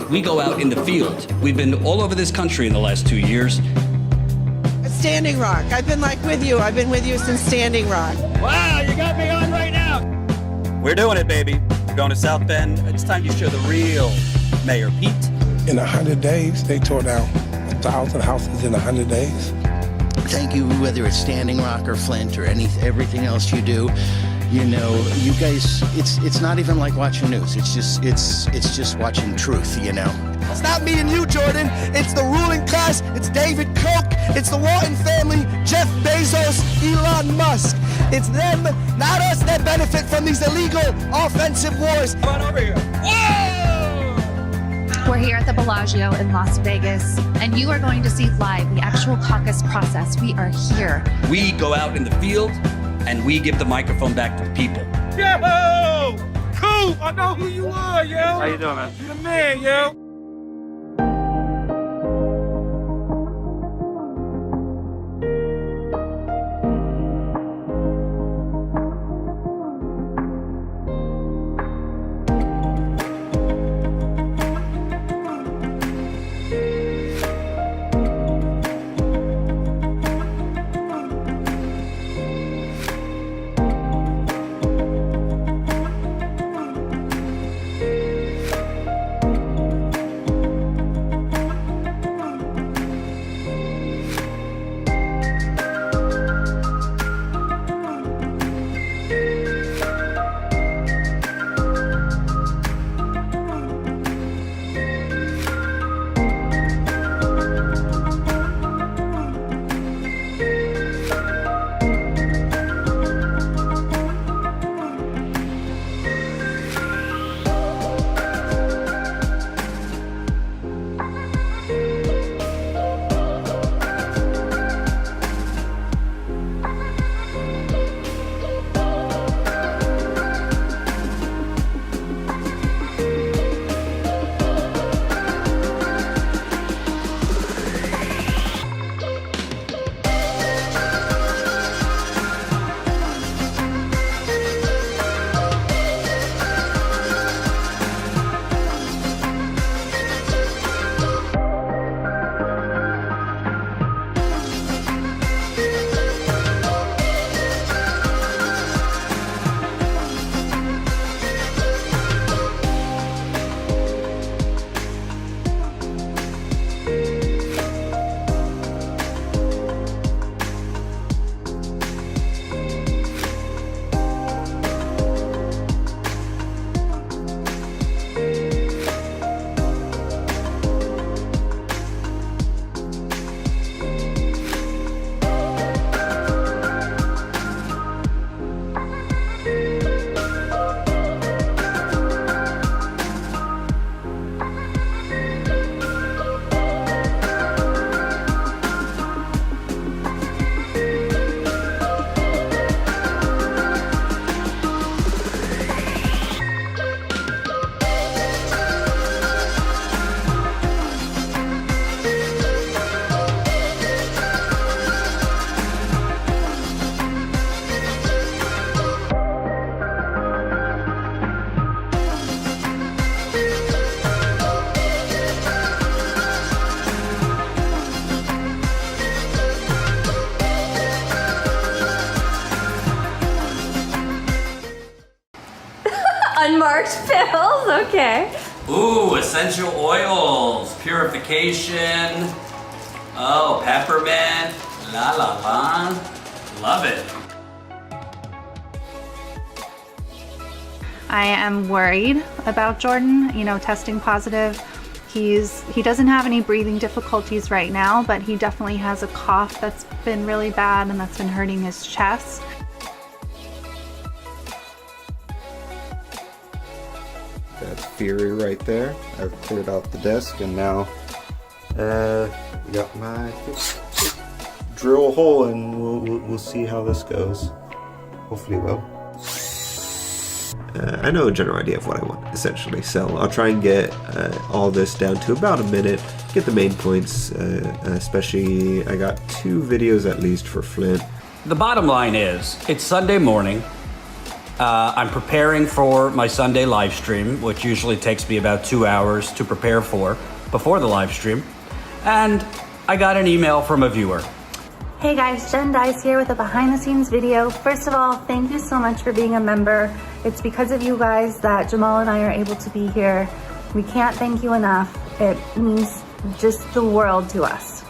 We go out in the field. We've been all over this country in the last 2 years. Standing Rock. I've been like with you. I've been with you since Standing Rock. Wow, you got me on right now. We're doing it, baby. We're going to South Bend. It's time you show the real Mayor Pete. In 100 days, they tore down 1,000 houses in 100 days. Thank you, whether it's Standing Rock or Flint or everything else you do. You know, you guys, it's not even like watching news. It's just watching truth, you know. It's not me and you, Jordan. It's the ruling class. It's David Koch. It's the Walton family, Jeff Bezos, Elon Musk. It's them, not us, that benefit from these illegal offensive wars. Come on over here. We're here at the Bellagio in Las Vegas, and you are going to see live the actual caucus process. We are here. We go out in the field, and we give the microphone back to the people. Yo! Cool! I know who you are, yo! How you doing, man? You the man, yo! Unmarked pills, okay. Ooh, essential oils, purification. Oh, peppermint, la la la. Love it. I am worried about Jordan, you know, testing positive. He doesn't have any breathing difficulties right now, but he definitely has a cough that's been really bad and that's been hurting his chest. That's Fury right there. I've cleared out the desk and now got my drill hole and we'll see how this goes. Hopefully well. I know a general idea of what I want, essentially, so I'll try and get all this down to about a minute, get the main points, especially I got 2 videos at least for Flint. The bottom line is, it's Sunday morning. I'm preparing for my Sunday live stream, which usually takes me about 2 hours to prepare for before the live stream. And I got an email from a viewer. Hey guys, Jen Dice here with a behind the scenes video. First of all, thank you so much for being a member. It's because of you guys that Jamal and I are able to be here. We can't thank you enough. It means just the world to us.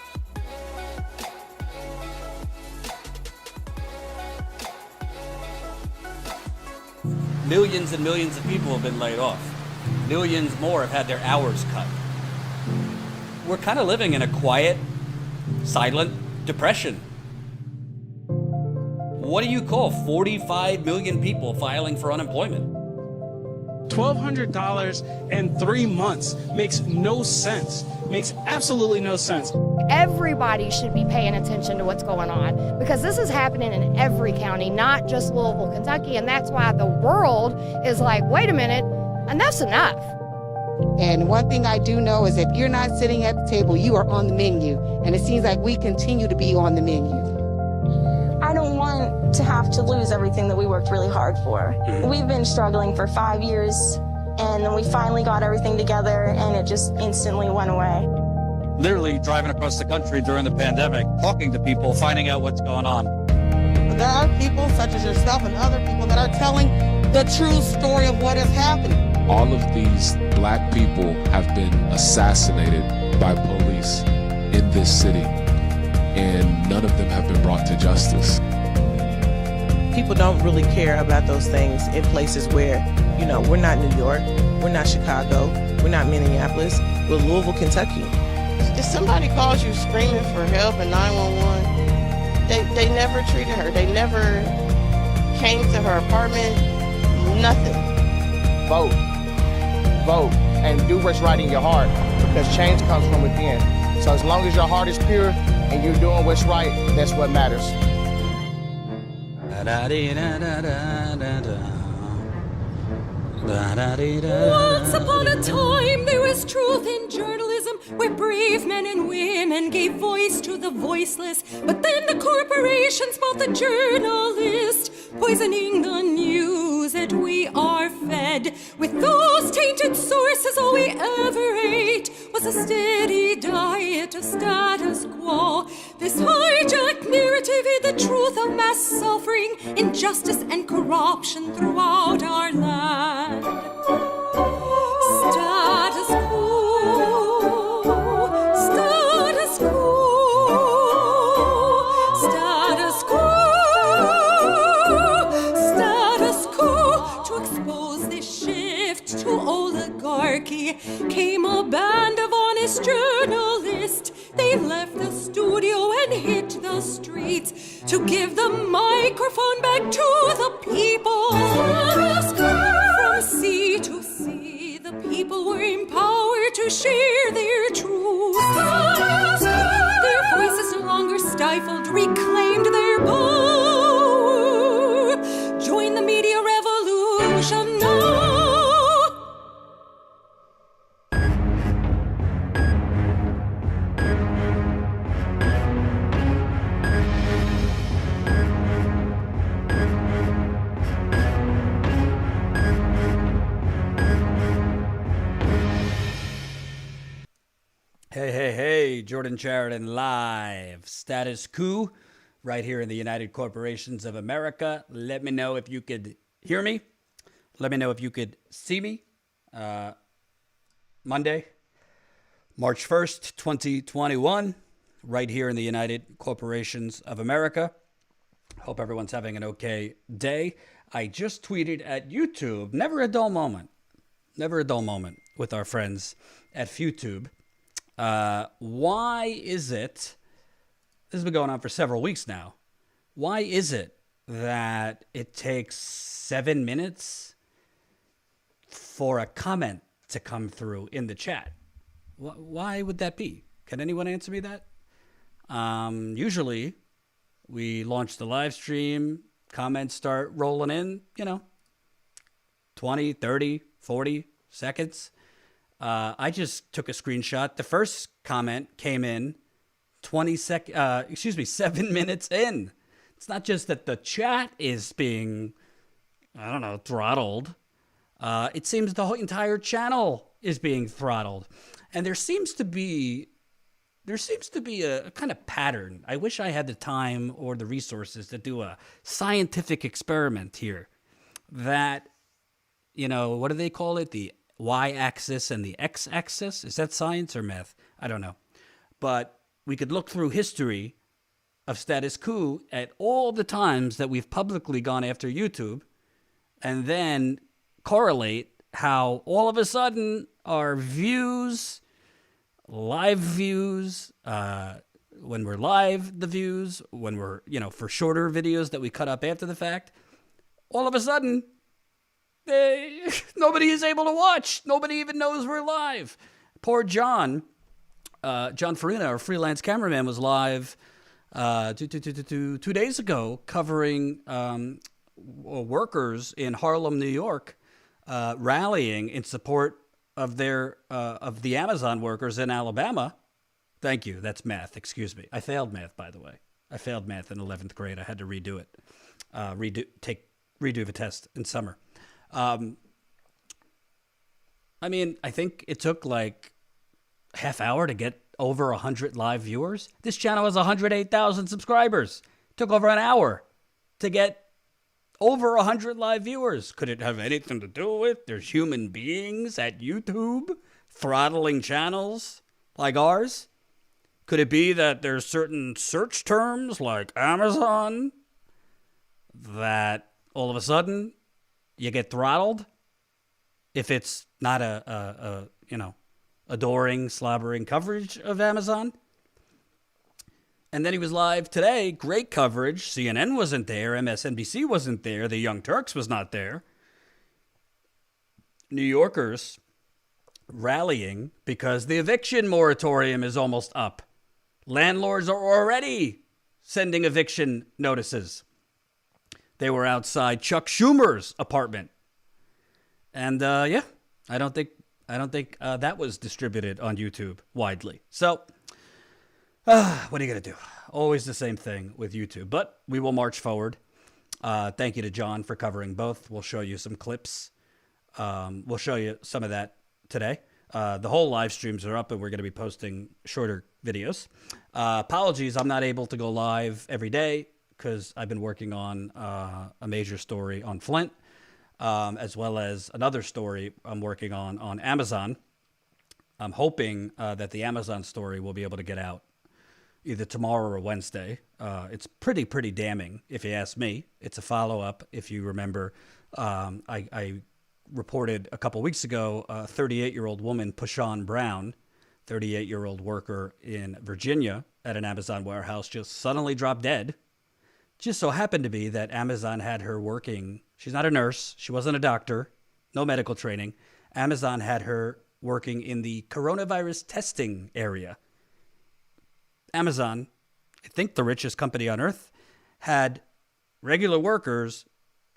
Millions and millions of people have been laid off. Millions more have had their hours cut. We're kind of living in a quiet, silent depression. What do you call 45 million people filing for unemployment? $1,200 in 3 months makes no sense. Makes absolutely no sense. Everybody should be paying attention to what's going on because this is happening in every county, not just Louisville, Kentucky. And that's why the world is like, wait a minute, enough's enough. And one thing I do know is if you're not sitting at the table, you are on the menu. And it seems like we continue to be on the menu. I don't want to have to lose everything that we worked really hard for. We've been struggling for 5 years, and then we finally got everything together, and it just instantly went away. Literally driving across the country during the pandemic, talking to people, finding out what's going on. There are people such as yourself and other people that are telling the true story of what is happening. All of these black people have been assassinated by police in this city, and none of them have been brought to justice. People don't really care about those things in places where, you know, we're not New York, we're not Chicago, we're not Minneapolis, we're Louisville, Kentucky. If somebody calls you screaming for help at 911, they never treated her. They never came to her apartment, nothing. Vote. Vote. And do what's right in your heart because change comes from within. So as long as your heart is pure and you're doing what's right, that's what matters. Once upon a time, there was truth in journalism where brave men and women gave voice to the voiceless. But then the corporations bought the journalist, poisoning the news that we are fed. With those tainted sources, all we ever ate was a steady diet of status quo. This hijacked narrative hid the truth of mass suffering, injustice, and corruption throughout our land. Status quo, status quo, status quo, status quo. To expose this shift to oligarchy came a band of honest journalists. They left the studio and hit the streets to give the microphone back to the people. From sea to sea, the people were empowered to share their truth. Their voices no longer stifled, reclaimed their power. Join the media revolution now. Hey, Jordan Sheridan live. Status Coup, right here in the United Corporations of America. Let me know if you could hear me. Let me know if you could see me. Monday, March 1st, 2021, right here in the United Corporations of America. Hope everyone's having an okay day. I just tweeted at YouTube, never a dull moment with our friends at FuTube. Why is it, this has been going on for several weeks now, why is it that it takes 7 minutes for a comment to come through in the chat? Why would that be? Can anyone answer me that? Usually we launch the live stream, comments start rolling in, 20, 30, 40 seconds. I just took a screenshot. The first comment came in 7 minutes in. It's not just that the chat is being I don't know, throttled. It seems the whole entire channel is being throttled. And there seems to be a kind of pattern. I wish I had the time or the resources to do a scientific experiment here. That, what do they call it? The y-axis and the x-axis? Is that science or math? I don't know. But we could look through history of Status Coup at all the times that we've publicly gone after YouTube, and then correlate how all of a sudden our views, live views, when we're live, the views, when we're, for shorter videos that we cut up after the fact, all of a sudden, nobody is able to watch. Nobody even knows we're live. Poor John Farina, our freelance cameraman, was live 2 days ago covering workers in Harlem, New York, rallying in support of the Amazon workers in Alabama. Thank you. That's math. Excuse me. I failed math, by the way. I failed math in 11th grade. I had to redo it. Redo the test in summer. I think it took like half hour to get over 100 live viewers. This channel has 108,000 subscribers. It took over an hour to get over 100 live viewers. Could it have anything to do with there's human beings at YouTube throttling channels like ours? Could it be that there's certain search terms like Amazon that all of a sudden you get throttled if it's not a adoring, slobbering coverage of Amazon? And then he was live today. Great coverage. CNN wasn't there. MSNBC wasn't there. The Young Turks was not there. New Yorkers rallying because the eviction moratorium is almost up. Landlords are already sending eviction notices. They were outside Chuck Schumer's apartment. And I don't think that was distributed on YouTube widely. So, what are you going to do? Always the same thing with YouTube. But we will march forward. Thank you to John for covering both. We'll show you some clips. We'll show you some of that today. The whole live streams are up, and we're going to be posting shorter videos. Apologies, I'm not able to go live every day because I've been working on a major story on Flint, as well as another story I'm working on Amazon. I'm hoping that the Amazon story will be able to get out either tomorrow or Wednesday. It's pretty damning, if you ask me. It's a follow-up. If you remember, I reported a couple weeks ago a 38-year-old woman, Pashawn Brown, 38-year-old worker in Virginia at an Amazon warehouse, just suddenly dropped dead. Just so happened to be that Amazon had her working. She's not a nurse. She wasn't a doctor. No medical training. Amazon had her working in the coronavirus testing area. Amazon, I think the richest company on earth, had regular workers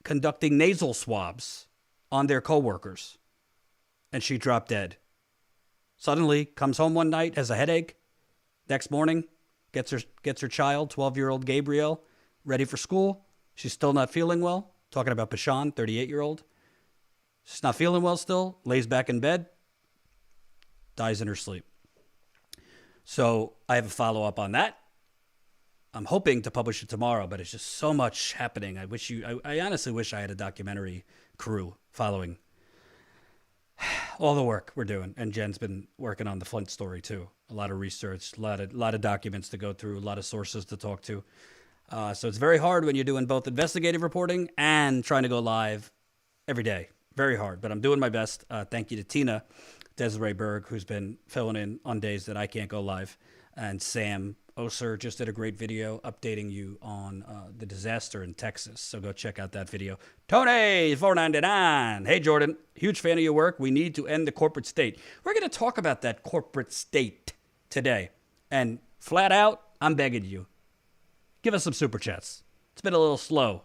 conducting nasal swabs on their coworkers. And she dropped dead. Suddenly comes home one night, has a headache. Next morning, gets her child, 12-year-old Gabrielle, ready for school. She's still not feeling well. Talking about Pashawn, 38-year-old. She's not feeling well still. Lays back in bed. Dies in her sleep. So I have a follow-up on that. I'm hoping to publish it tomorrow, but it's just so much happening. I honestly wish I had a documentary crew following all the work we're doing. And Jen's been working on the Flint story too. A lot of research, a lot of documents to go through, a lot of sources to talk to. So it's very hard when you're doing both investigative reporting and trying to go live every day. Very hard, but I'm doing my best. Thank you to Tina Desiree Berg, who's been filling in on days that I can't go live. And Sam Oser just did a great video updating you on the disaster in Texas. So go check out that video. Tony, $4.99. Hey, Jordan, huge fan of your work. We need to end the corporate state. We're going to talk about that corporate state today. And flat out, I'm begging you, give us some super chats. It's been a little slow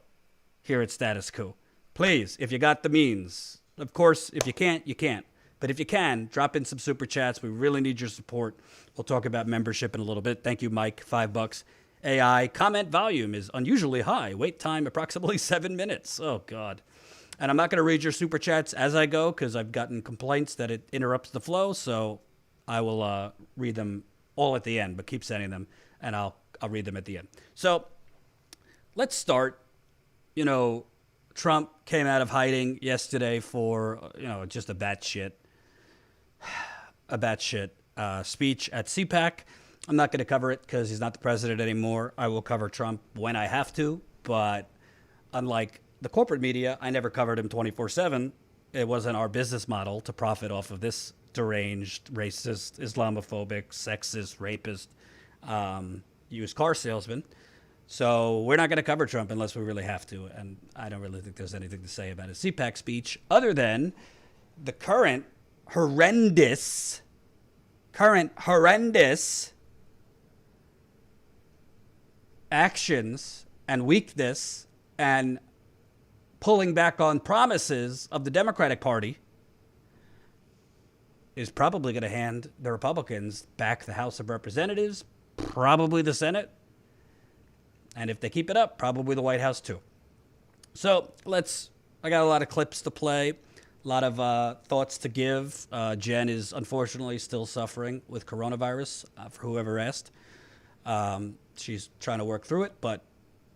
here at Status Coup. Please, if you got the means. Of course, if you can't, you can't. But if you can, drop in some super chats. We really need your support. We'll talk about membership in a little bit. Thank you, Mike. $5. AI comment volume is unusually high. Wait time approximately 7 minutes. Oh, God. And I'm not going to read your super chats as I go because I've gotten complaints that it interrupts the flow. So I will read them all at the end, but keep sending them and I'll read them at the end. So let's start. You know, Trump came out of hiding yesterday for, just a batshit speech at CPAC. I'm not going to cover it because he's not the president anymore. I will cover Trump when I have to, but unlike the corporate media, I never covered him 24/7. It wasn't our business model to profit off of this deranged, racist, Islamophobic, sexist, rapist, used car salesman. So we're not going to cover Trump unless we really have to. And I don't really think there's anything to say about his CPAC speech other than the current horrendous actions and weakness and pulling back on promises of the Democratic Party is probably going to hand the Republicans back the House of Representatives, probably the Senate. And if they keep it up, probably the White House too. So I got a lot of clips to play, a lot of thoughts to give. Jen is unfortunately still suffering with coronavirus, for whoever asked. She's trying to work through it, but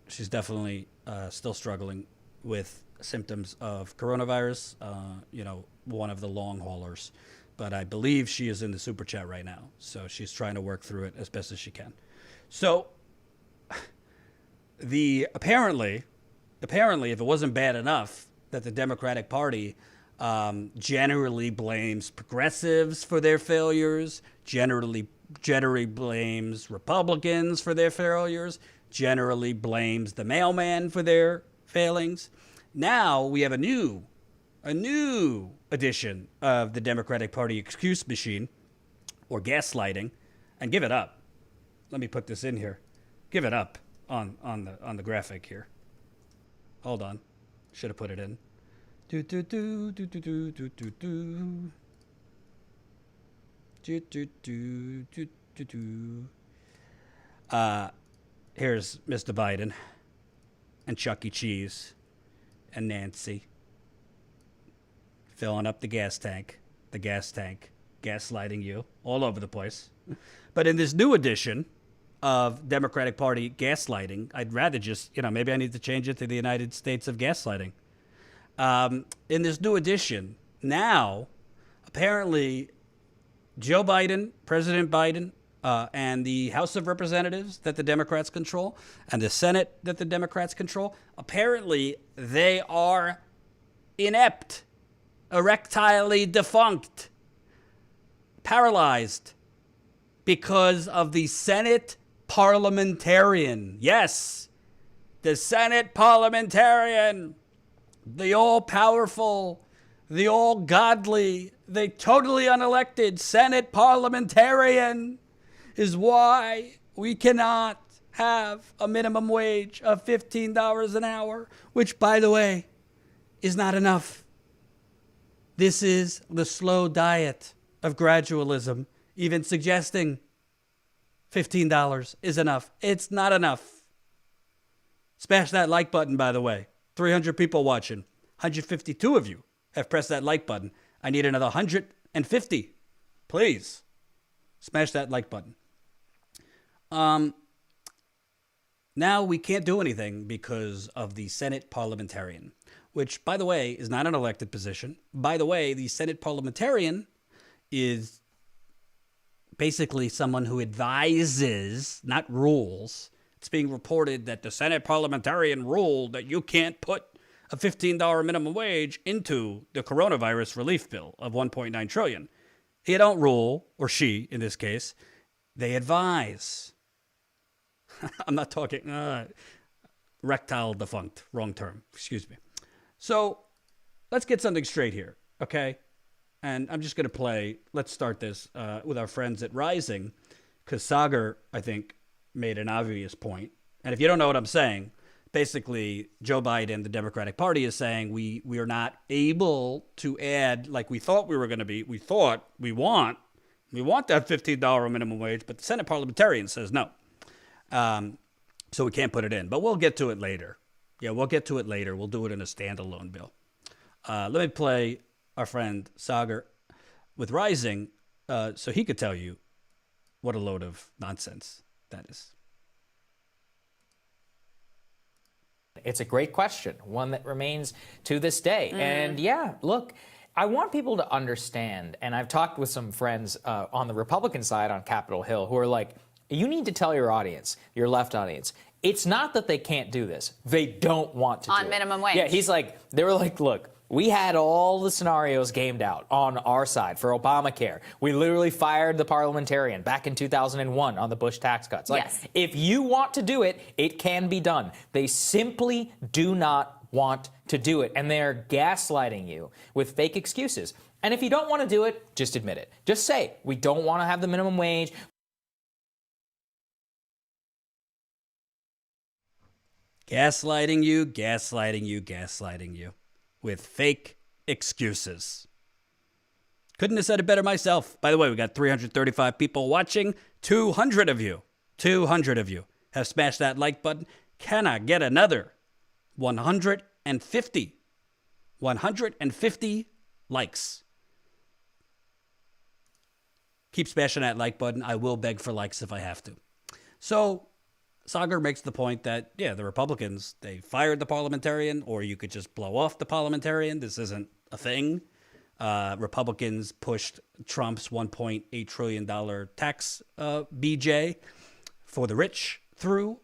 she's definitely still struggling with symptoms of coronavirus, one of the long haulers. But I believe she is in the super chat right now. So she's trying to work through it as best as she can. So apparently, if it wasn't bad enough that the Democratic Party generally blames progressives for their failures, generally blames Republicans for their failures, generally blames the mailman for their failings. Now we have a new edition of the Democratic Party excuse machine, or gaslighting, and give it up. Let me put this in here. Give it up on the graphic here. Hold on, should have put it in. Do do do do do do do do do. Do do do do do do. Here's Mr. Biden and Chuck E. Cheese and Nancy filling up the gas tank, gaslighting you all over the place. But in this new edition of Democratic Party gaslighting, I'd rather just, maybe I need to change it to the United States of gaslighting. In this new edition, now, apparently, Joe Biden, President Biden, and the House of Representatives that the Democrats control, and the Senate that the Democrats control, apparently they are inept, erectilely defunct, paralyzed, because of the Senate parliamentarian. Yes, the Senate parliamentarian, the all-powerful, the all-godly, the totally unelected Senate parliamentarian is why we cannot have a minimum wage of $15 an hour, which, by the way, is not enough. This is the slow diet of gradualism, even suggesting $15 is enough. It's not enough. Smash that like button, by the way. 300 people watching. 152 of you have pressed that like button. I need another 150. Please smash that like button. Now we can't do anything because of the Senate parliamentarian, which, by the way, is not an elected position. By the way, the Senate parliamentarian is basically someone who advises, not rules. It's being reported that the Senate parliamentarian ruled that you can't put a $15 minimum wage into the coronavirus relief bill of $1.9 trillion. They don't rule, or she in this case, they advise. I'm not talking rectile defunct, wrong term, excuse me. So let's get something straight here, okay? And I'm just going to play, let's start this with our friends at Rising, because Sagar, I think, made an obvious point. And if you don't know what I'm saying, basically Joe Biden, the Democratic Party, is saying we are not able to add like we thought we were going to be. We want that $15 minimum wage, but the Senate parliamentarian says no. So we can't put it in, but we'll get to it later. Yeah, we'll get to it later. We'll do it in a standalone bill. Let me play our friend Sagar with Rising so he could tell you what a load of nonsense that is. It's a great question, one that remains to this day. And yeah, look, I want people to understand, and I've talked with some friends on the Republican side on Capitol Hill who are like, you need to tell your audience, your left audience, it's not that they can't do this. They don't want to do it. On minimum wage. Yeah, they were like, look, we had all the scenarios gamed out on our side for Obamacare. We literally fired the parliamentarian back in 2001 on the Bush tax cuts. Like, yes. If you want to do it, it can be done. They simply do not want to do it, and they're gaslighting you with fake excuses. And if you don't want to do it, just admit it. Just say, we don't want to have the minimum wage. Gaslighting you, gaslighting you, gaslighting you with fake excuses. Couldn't have said it better myself. By the way, we got 335 people watching. 200 of you have smashed that like button. Can I get another 150 likes? Keep smashing that like button. I will beg for likes if I have to. So Sagar makes the point that, yeah, the Republicans, they fired the parliamentarian, or you could just blow off the parliamentarian. This isn't a thing. Republicans pushed Trump's $1.8 trillion tax BJ for the rich through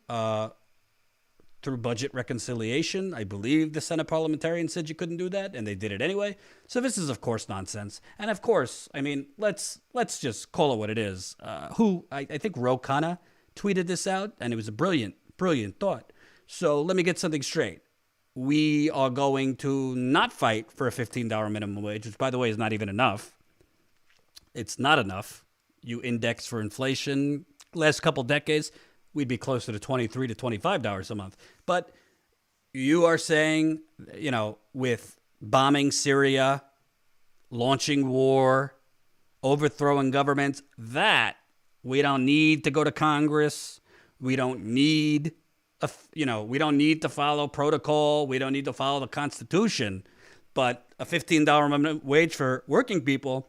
budget reconciliation. I believe the Senate parliamentarian said you couldn't do that, and they did it anyway. So this is, of course, nonsense. And of course, I mean, let's just call it what it is. I think Ro Khanna tweeted this out, and it was a brilliant thought. So let me get something straight. We are going to not fight for a $15 minimum wage, which, by the way, is not even enough. It's not enough. You index for inflation, last couple decades, we'd be closer to $23 to $25 a month. But you are saying, with bombing Syria, launching war, overthrowing governments, that we don't need to go to Congress. We don't need we don't need to follow protocol. We don't need to follow the Constitution. But a $15 minimum wage for working people,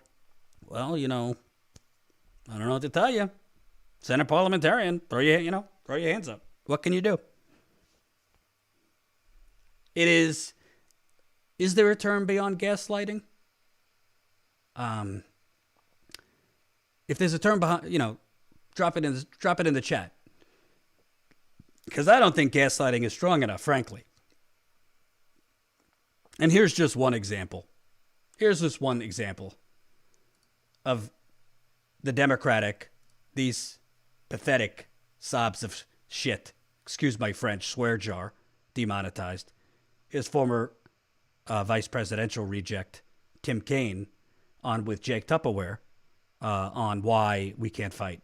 well, I don't know what to tell you. Senate parliamentarian, throw your hands up. What can you do? Is there a term beyond gaslighting? If there's a term behind, drop it in the chat. Because I don't think gaslighting is strong enough, frankly. And here's just one example. Of the Democratic, these pathetic sobs of shit. Excuse my French, swear jar, demonetized. His former vice presidential reject, Tim Kaine, on with Jake Tupperware on why we can't fight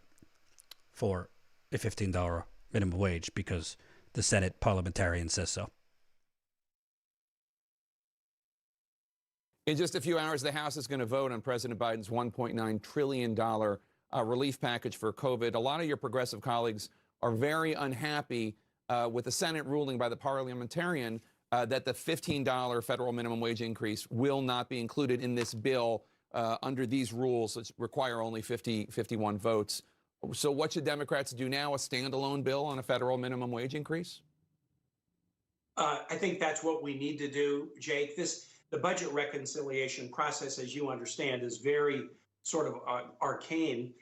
for a $15 minimum wage because the Senate parliamentarian says so. In just a few hours, the House is going to vote on President Biden's $1.9 trillion relief package for COVID. A lot of your progressive colleagues are very unhappy with the Senate ruling by the parliamentarian that the $15 federal minimum wage increase will not be included in this bill under these rules, which require only 51 votes. So what should Democrats do now? A standalone bill on a federal minimum wage increase? I think that's what we need to do, Jake. The budget reconciliation process, as you understand, is very sort of arcane.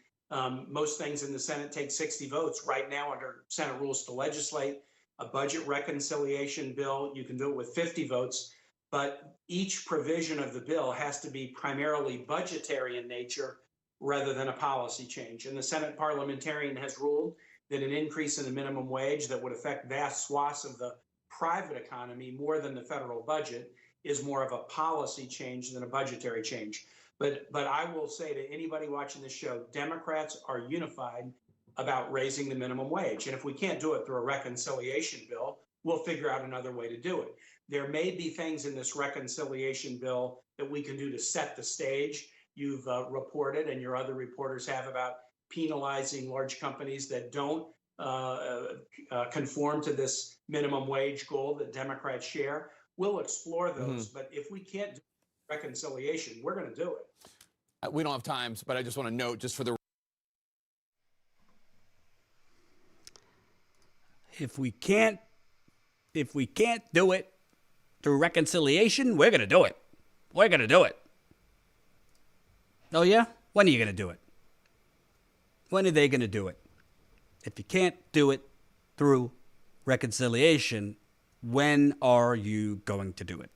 Most things in the Senate take 60 votes. Right now, under Senate rules to legislate a budget reconciliation bill, you can do it with 50 votes, but each provision of the bill has to be primarily budgetary in nature rather than a policy change. And the Senate parliamentarian has ruled that an increase in the minimum wage that would affect vast swaths of the private economy more than the federal budget is more of a policy change than a budgetary change. But I will say to anybody watching this show, Democrats are unified about raising the minimum wage. And if we can't do it through a reconciliation bill, we'll figure out another way to do it. There may be things in this reconciliation bill that we can do to set the stage. You've reported, and your other reporters have, about penalizing large companies that don't conform to this minimum wage goal that Democrats share. we'll explore those. But if we can't do reconciliation, we're going to do it. We don't have time, but I just want to note, just for the If we can't do it through reconciliation, we're going to do it. We're going to do it. Oh, yeah? When are you going to do it? When are they going to do it? If you can't do it through reconciliation, when are you going to do it?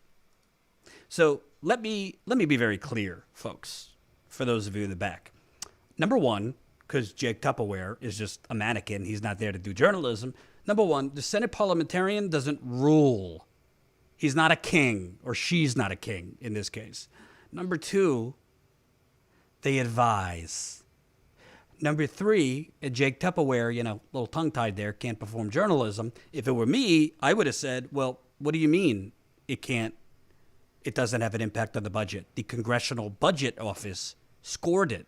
So let me be very clear, folks, for those of you in the back. Number one, because Jake Tupperware is just a mannequin, he's not there to do journalism. Number one, the Senate parliamentarian doesn't rule. He's not a king, or she's not a king in this case. Number two, they advise. Number three, Jake Tupperware, you know, a little tongue-tied there, can't perform journalism. If it were me, I would have said, well, what do you mean it doesn't have an impact on the budget? The Congressional Budget Office scored it,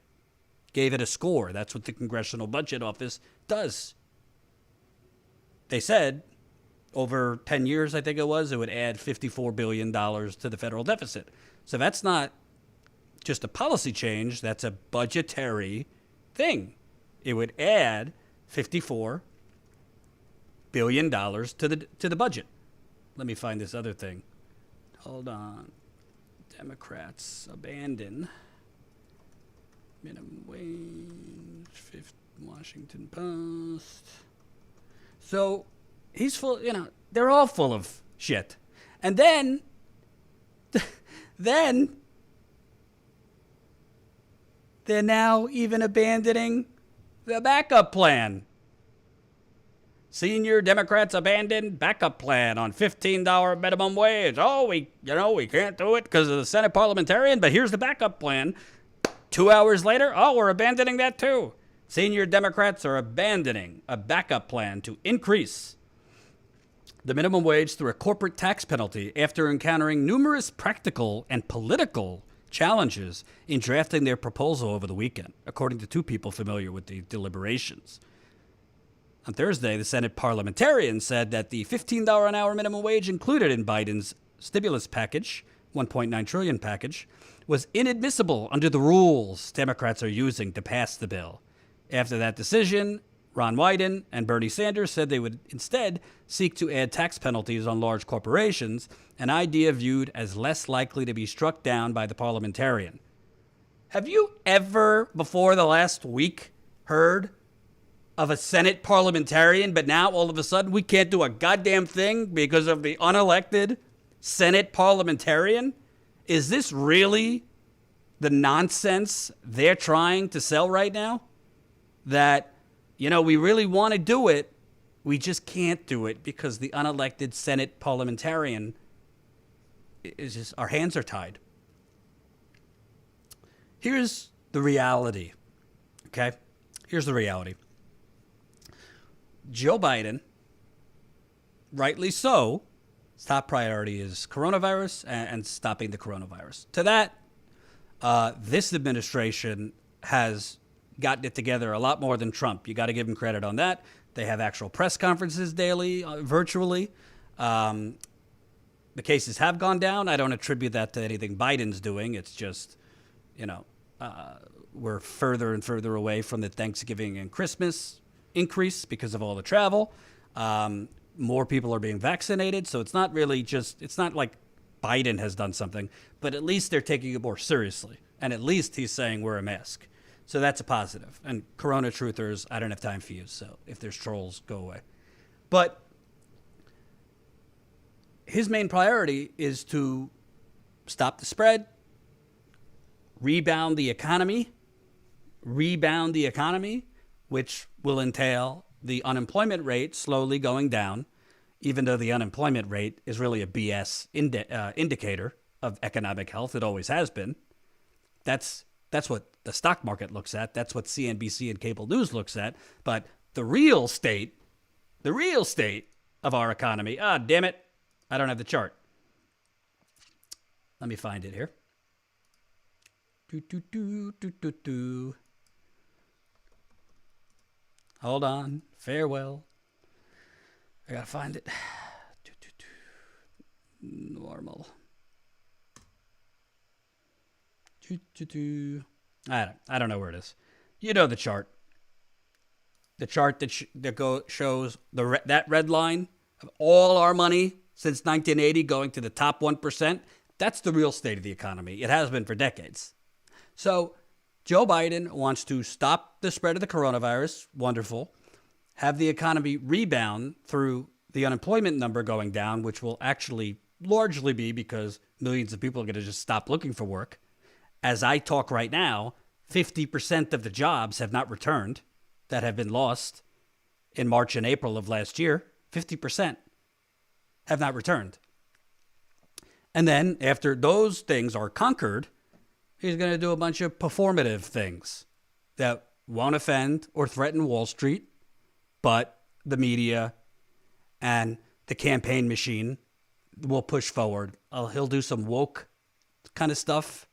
gave it a score. That's what the Congressional Budget Office does. They said over 10 years, I think it would add $54 billion to the federal deficit. So that's not just a policy change, that's a budgetary thing. It would add $54 billion to the budget. Let me find this other thing. Hold on. Democrats abandon minimum wage, Washington Post. So he's full, you know, they're all full of shit. And then they're now even abandoning the backup plan. Senior Democrats abandoned backup plan on $15 minimum wage. Oh, we can't do it because of the Senate parliamentarian, but here's the backup plan. 2 hours later, we're abandoning that too. Senior Democrats are abandoning a backup plan to increase the minimum wage through a corporate tax penalty after encountering numerous practical and political challenges in drafting their proposal over the weekend, according to two people familiar with the deliberations. On Thursday, the Senate parliamentarian said that the $15 an hour minimum wage included in Biden's stimulus package, $1.9 trillion package, was inadmissible under the rules Democrats are using to pass the bill. After that decision, Ron Wyden and Bernie Sanders said they would instead seek to add tax penalties on large corporations, an idea viewed as less likely to be struck down by the parliamentarian. Have you ever, before the last week, heard of a Senate parliamentarian, but now all of a sudden we can't do a goddamn thing because of the unelected Senate parliamentarian? Is this really the nonsense they're trying to sell right now? That, you know, we really want to do it, we just can't do it because the unelected Senate parliamentarian is just, our hands are tied. Here's the reality, okay? Here's the reality. Joe Biden, rightly so, his top priority is coronavirus and stopping the coronavirus. To that, this administration has gotten it together a lot more than Trump. You got to give him credit on that. They have actual press conferences daily, virtually. The cases have gone down. I don't attribute that to anything Biden's doing. It's just, you know, we're further and further away from the Thanksgiving and Christmas increase because of all the travel. More people are being vaccinated. So it's not really just, it's not like Biden has done something, but at least they're taking it more seriously. And at least he's saying wear a mask. So that's a positive. And Corona truthers, I don't have time for you. So if there's trolls, go away. But his main priority is to stop the spread, rebound the economy, which will entail the unemployment rate slowly going down, even though the unemployment rate is really a BS indicator of economic health. It always has been. That's what the stock market looks at. That's what CNBC and cable news looks at. But the real state of our economy, damn it, I don't have the chart. Let me find it here. Hold on. Farewell. I gotta find it. Normal. I don't know where it is. You know the chart. The chart that shows that red line of all our money since 1980 going to the top 1%. That's the real state of the economy. It has been for decades. So Joe Biden wants to stop the spread of the coronavirus. Wonderful. Have the economy rebound through the unemployment number going down, which will actually largely be because millions of people are going to just stop looking for work. As I talk right now, 50% of the jobs have not returned that have been lost in March and April of last year. 50% have not returned. And then after those things are conquered, he's going to do a bunch of performative things that won't offend or threaten Wall Street, but the media and the campaign machine will push forward. He'll do some woke kind of stuff,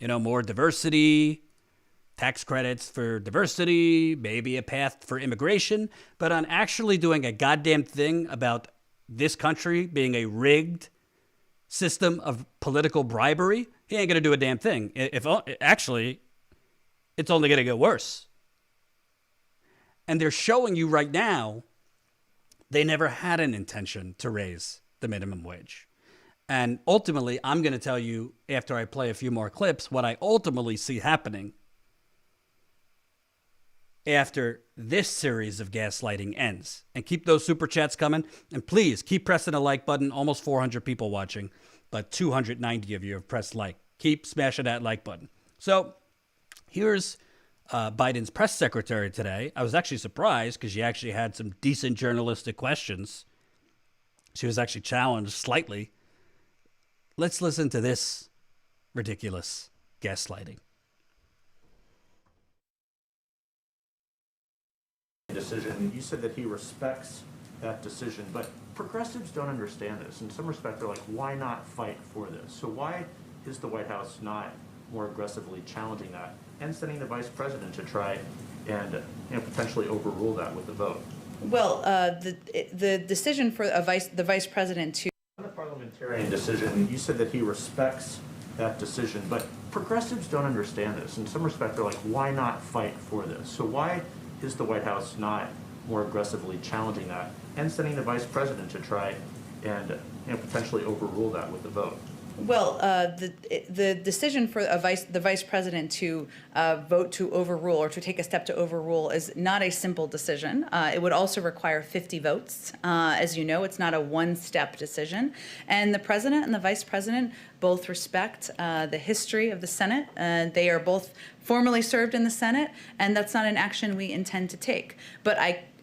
more diversity, tax credits for diversity, maybe a path for immigration, but on actually doing a goddamn thing about this country being a rigged system of political bribery, he ain't going to do a damn thing. Actually, it's only going to get worse. And they're showing you right now, they never had an intention to raise the minimum wage. And ultimately, I'm going to tell you, after I play a few more clips, what I ultimately see happening after this series of gaslighting ends. And keep those super chats coming. And please keep pressing the like button. Almost 400 people watching, but 290 of you have pressed like. Keep smashing that like button. So here's Biden's press secretary today. I was actually surprised because she actually had some decent journalistic questions. She was actually challenged slightly. Let's listen to this ridiculous gaslighting. Decision. You said that he respects that decision, but progressives don't understand this. In some respect, they're like, why not fight for this? So why is the White House not more aggressively challenging that and sending the vice president to try and potentially overrule that with the vote? Well, the decision for the vice president to on the parliamentarian decision, you said that he respects that decision, but progressives don't understand this. In some respect, they're like, why not fight for this? So why is the White House not more aggressively challenging that and sending the vice president to try and potentially overrule that with the vote? Well, the decision for the vice president to vote to overrule or to take a step to overrule is not a simple decision. It would also require 50 votes. As you know, it's not a one-step decision. And the president and the vice president both respect the history of the Senate. They are both formally served in the Senate, and that's not an action we intend to take. But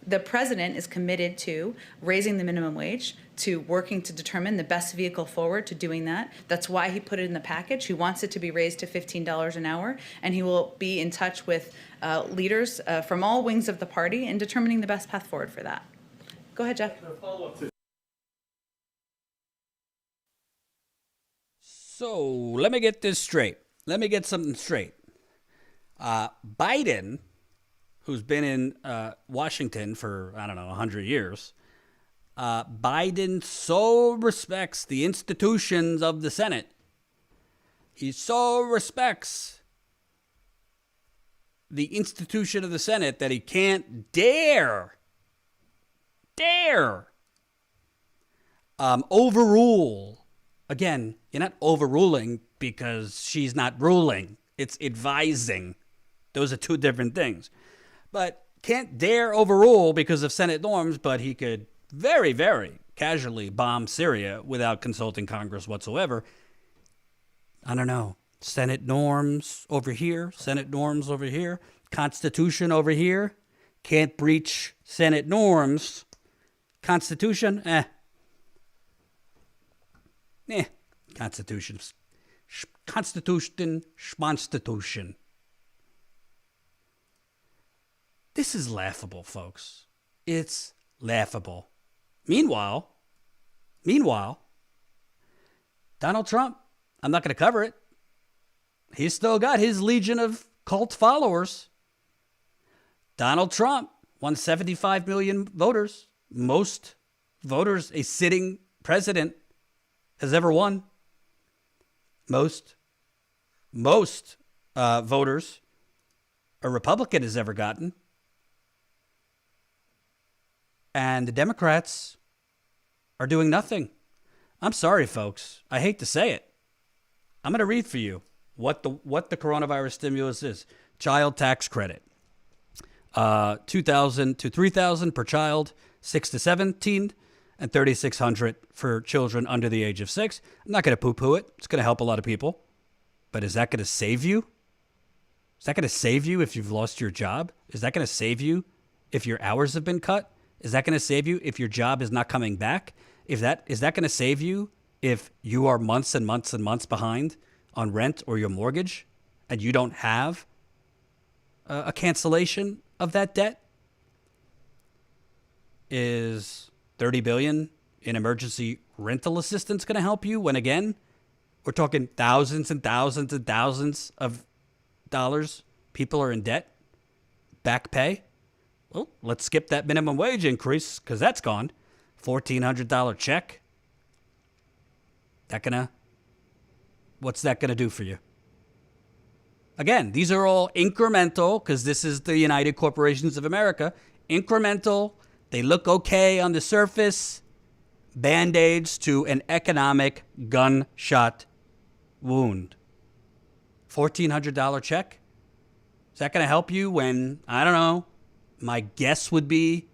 the president is committed to raising the minimum wage, to working to determine the best vehicle forward to doing that. That's why he put it in the package. He wants it to be raised to $15 an hour, and he will be in touch with leaders from all wings of the party in determining the best path forward for that. Go ahead, Jeff. So let me get this straight. Let me get something straight. Biden, who's been in Washington for, 100 years, Biden so respects the institutions of the Senate. He so respects the institution of the Senate that he can't dare overrule. Again, you're not overruling because she's not ruling. It's advising. Those are two different things. But can't dare overrule because of Senate norms, but he could very, very casually bomb Syria without consulting Congress whatsoever. I don't know. Senate norms over here, Senate norms over here, Constitution over here. Can't breach Senate norms. Constitution, Constitution, schmonstitution. This is laughable, folks. It's laughable. Meanwhile, Donald Trump, I'm not going to cover it. He's still got his legion of cult followers. Donald Trump won 75 million voters. Most voters a sitting president has ever won. Most voters a Republican has ever gotten. And the Democrats are doing nothing. I'm sorry, folks. I hate to say it. I'm going to read for you what the coronavirus stimulus is. Child tax credit. $2,000 to $3,000 per child, 6 to 17, and $3,600 for children under the age of 6. I'm not going to poo-poo it. It's going to help a lot of people. But is that going to save you? Is that going to save you if you've lost your job? Is that going to save you if your hours have been cut? Is that going to save you if your job is not coming back? Is that going to save you if you are months and months and months behind on rent or your mortgage and you don't have a cancellation of that debt? Is $30 billion in emergency rental assistance going to help you when, again, we're talking thousands and thousands and thousands of dollars people are in debt? Back pay? Well, let's skip that minimum wage increase because that's gone. $1,400 check. What's that going to do for you? Again, these are all incremental because this is the United Corporations of America. Incremental. They look okay on the surface. Band-aids to an economic gunshot wound. $1,400 check? Is that going to help you when, I don't know, my guess would be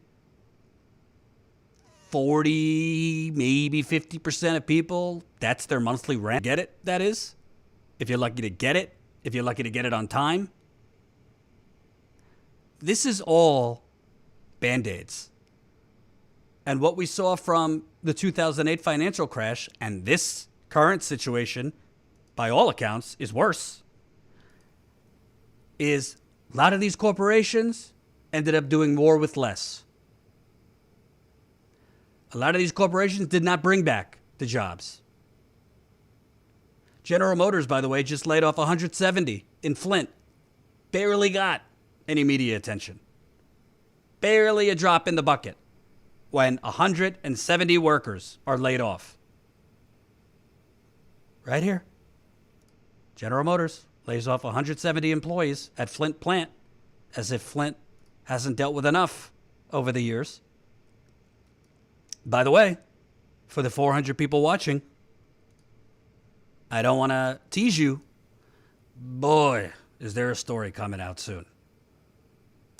40, maybe 50% of people, that's their monthly rent. Get it, that is? If you're lucky to get it. If you're lucky to get it on time. This is all Band-Aids. And what we saw from the 2008 financial crash and this current situation, by all accounts, is worse. Is a lot of these corporations ended up doing more with less. A lot of these corporations did not bring back the jobs. General Motors, by the way, just laid off 170 in Flint. Barely got any media attention. Barely a drop in the bucket when 170 workers are laid off. Right here. General Motors lays off 170 employees at Flint plant, as if Flint hasn't dealt with enough over the years. By the way, for the 400 people watching, I don't want to tease you. Boy, is there a story coming out soon.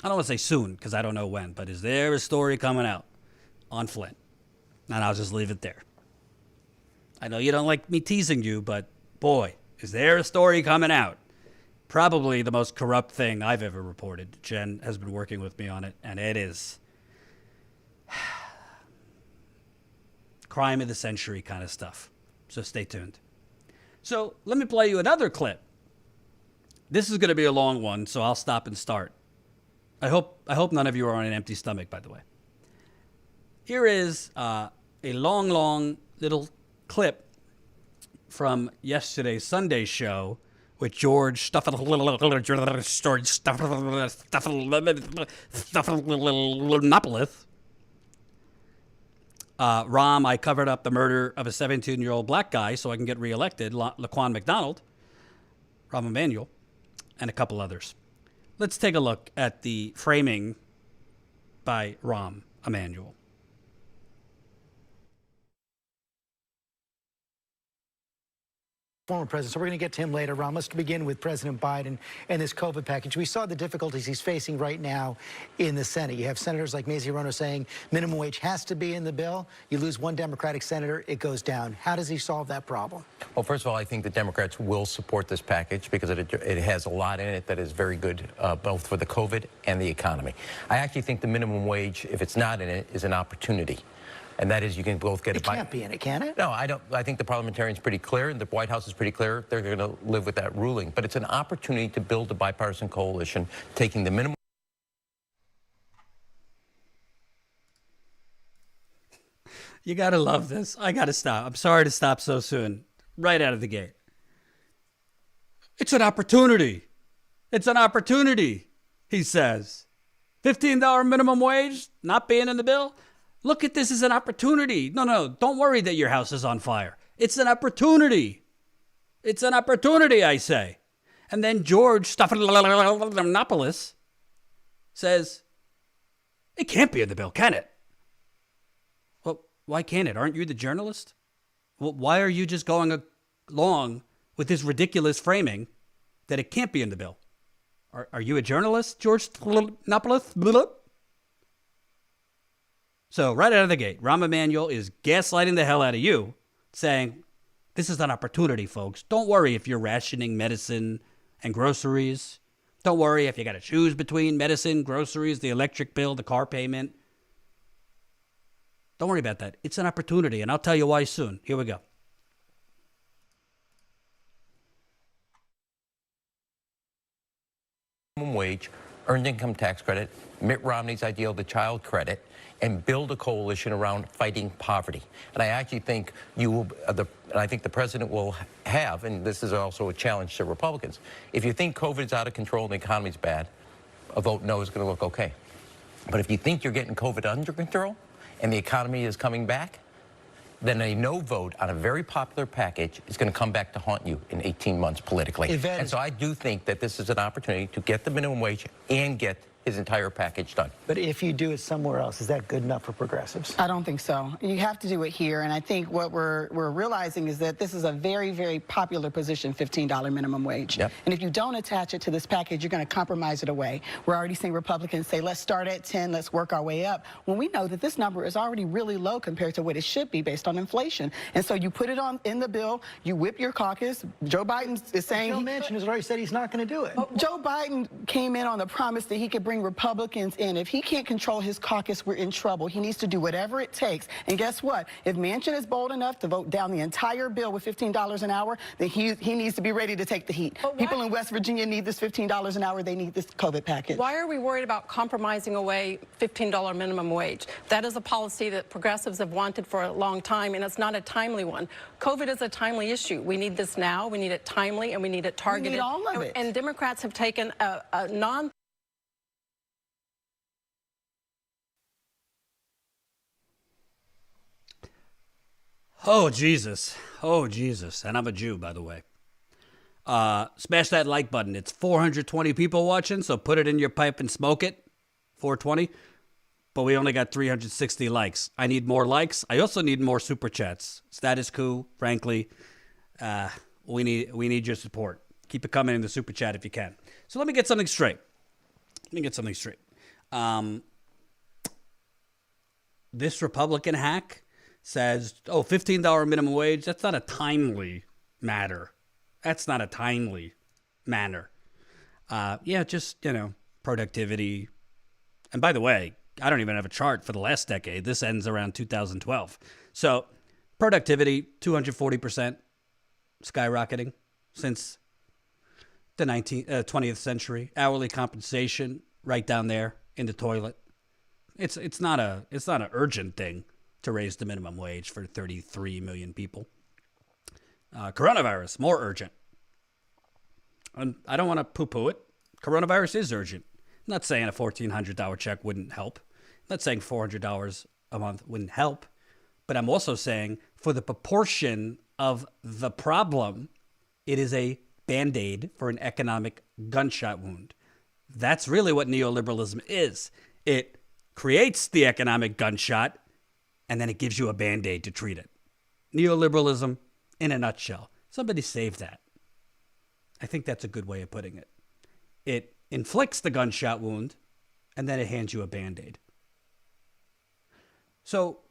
I don't want to say soon because I don't know when, but is there a story coming out on Flint? And I'll just leave it there. I know you don't like me teasing you, but boy, is there a story coming out? Probably the most corrupt thing I've ever reported. Jen has been working with me on it, and it is crime of the century kind of stuff. So stay tuned. So let me play you another clip. This is going to be a long one, so I'll stop and start. I hope none of you are on an empty stomach, by the way. Here is a long little clip from yesterday's Sunday show with George Stephanopoulos. Rom, I covered up the murder of a 17-year-old black guy so I can get reelected, Laquan McDonald, Rahm Emanuel, and a couple others. Let's take a look at the framing by Rahm Emanuel. Former president. So we're going to get to him later, Ron. Let's begin with President Biden and this COVID package. We saw the difficulties he's facing right now in the Senate. You have senators like Mazie Hirono saying minimum wage has to be in the bill. You lose one Democratic senator, it goes down. How does he solve that problem? Well, first of all, I think the Democrats will support this package because it has a lot in it that is very good, both for the COVID and the economy. I actually think the minimum wage, if it's not in it, is an opportunity. And that is you can both get it. It can't be in it, can it? No, I don't. I think the parliamentarian's pretty clear, and the White House is pretty clear. They're going to live with that ruling. But it's an opportunity to build a bipartisan coalition, taking the minimum. You got to love this. I got to stop. I'm sorry to stop so soon. Right out of the gate. It's an opportunity. It's an opportunity, he says. $15 minimum wage not being in the bill. Look at this as an opportunity. No, don't worry that your house is on fire. It's an opportunity. It's an opportunity, I say. And then George Stephanopoulos says, it can't be in the bill, can it? Well, why can't it? Aren't you the journalist? Well, why are you just going along with this ridiculous framing that it can't be in the bill? Are you a journalist, George Stephanopoulos? So right out of the gate, Rahm Emanuel is gaslighting the hell out of you, saying, this is an opportunity, folks. Don't worry if you're rationing medicine and groceries. Don't worry if you got to choose between medicine, groceries, the electric bill, the car payment. Don't worry about that. It's an opportunity, and I'll tell you why soon. Here we go. Minimum wage, earned income tax credit, Mitt Romney's ideal, the child credit, and build a coalition around fighting poverty. And I actually think you will, and I think the president will have, and this is also a challenge to Republicans, if you think COVID is out of control and the economy's bad, a vote no is going to look okay. But if you think you're getting COVID under control and the economy is coming back, then a no vote on a very popular package is going to come back to haunt you in 18 months politically. And so I do think that this is an opportunity to get the minimum wage and get his entire package done. But if you do it somewhere else, is that good enough for progressives? I don't think so. You have to do it here, and I think what we're realizing is that this is a very, very popular position, $15 minimum wage. Yep. And if you don't attach it to this package, you're going to compromise it away. We're already seeing Republicans say, let's start at 10, let's work our way up, when we know that this number is already really low compared to what it should be based on inflation. And so you put it on in the bill, you whip your caucus. Joe Biden is saying... Joe Manchin has already said he's not going to do it. Joe Biden came in on the promise that he could bring Republicans in. If he can't control his caucus, we're in trouble. He needs to do whatever it takes. And guess what? If Manchin is bold enough to vote down the entire bill with $15 an hour, then he needs to be ready to take the heat. People in West Virginia need this $15 an hour. They need this COVID package. Why are we worried about compromising away $15 minimum wage? That is a policy that progressives have wanted for a long time, and it's not a timely one. COVID is a timely issue. We need this now. We need it timely, and we need it targeted. We need all of it. And Democrats have taken a non... Oh, Jesus. Oh, Jesus. And I'm a Jew, by the way. Smash that like button. It's 420 people watching, so put it in your pipe and smoke it. 420. But we only got 360 likes. I need more likes. I also need more super chats. Status Coup, frankly, we need your support. Keep it coming in the super chat if you can. So let me get something straight. This Republican hack says, oh, $15 minimum wage, that's not a timely matter. That's not a timely manner. Just, productivity. And by the way, I don't even have a chart for the last decade. This ends around 2012. So productivity, 240% skyrocketing since the 20th century. Hourly compensation, right down there in the toilet. It's not an urgent thing to raise the minimum wage for 33 million people. Coronavirus, more urgent. And I don't want to poo-poo it. Coronavirus is urgent. I'm not saying a $1,400 check wouldn't help. I'm not saying $400 a month wouldn't help. But I'm also saying for the proportion of the problem, it is a Band-Aid for an economic gunshot wound. That's really what neoliberalism is. It creates the economic gunshot, and then it gives you a Band-Aid to treat it. Neoliberalism in a nutshell. Somebody save that. I think that's a good way of putting it. It inflicts the gunshot wound, and then it hands you a Band-Aid. So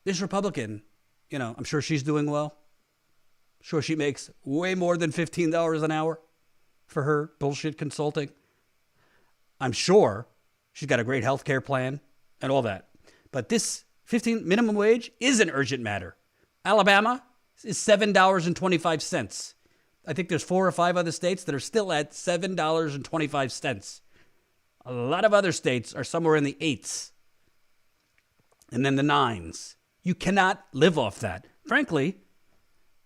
this Republican, I'm sure she's doing well. I'm sure she makes way more than $15 an hour for her bullshit consulting. I'm sure she's got a great health care plan and all that. But this 15 minimum wage is an urgent matter. Alabama is $7.25. I think there's 4 or 5 other states that are still at $7.25. A lot of other states are somewhere in the 8s and then the 9s. You cannot live off that. Frankly,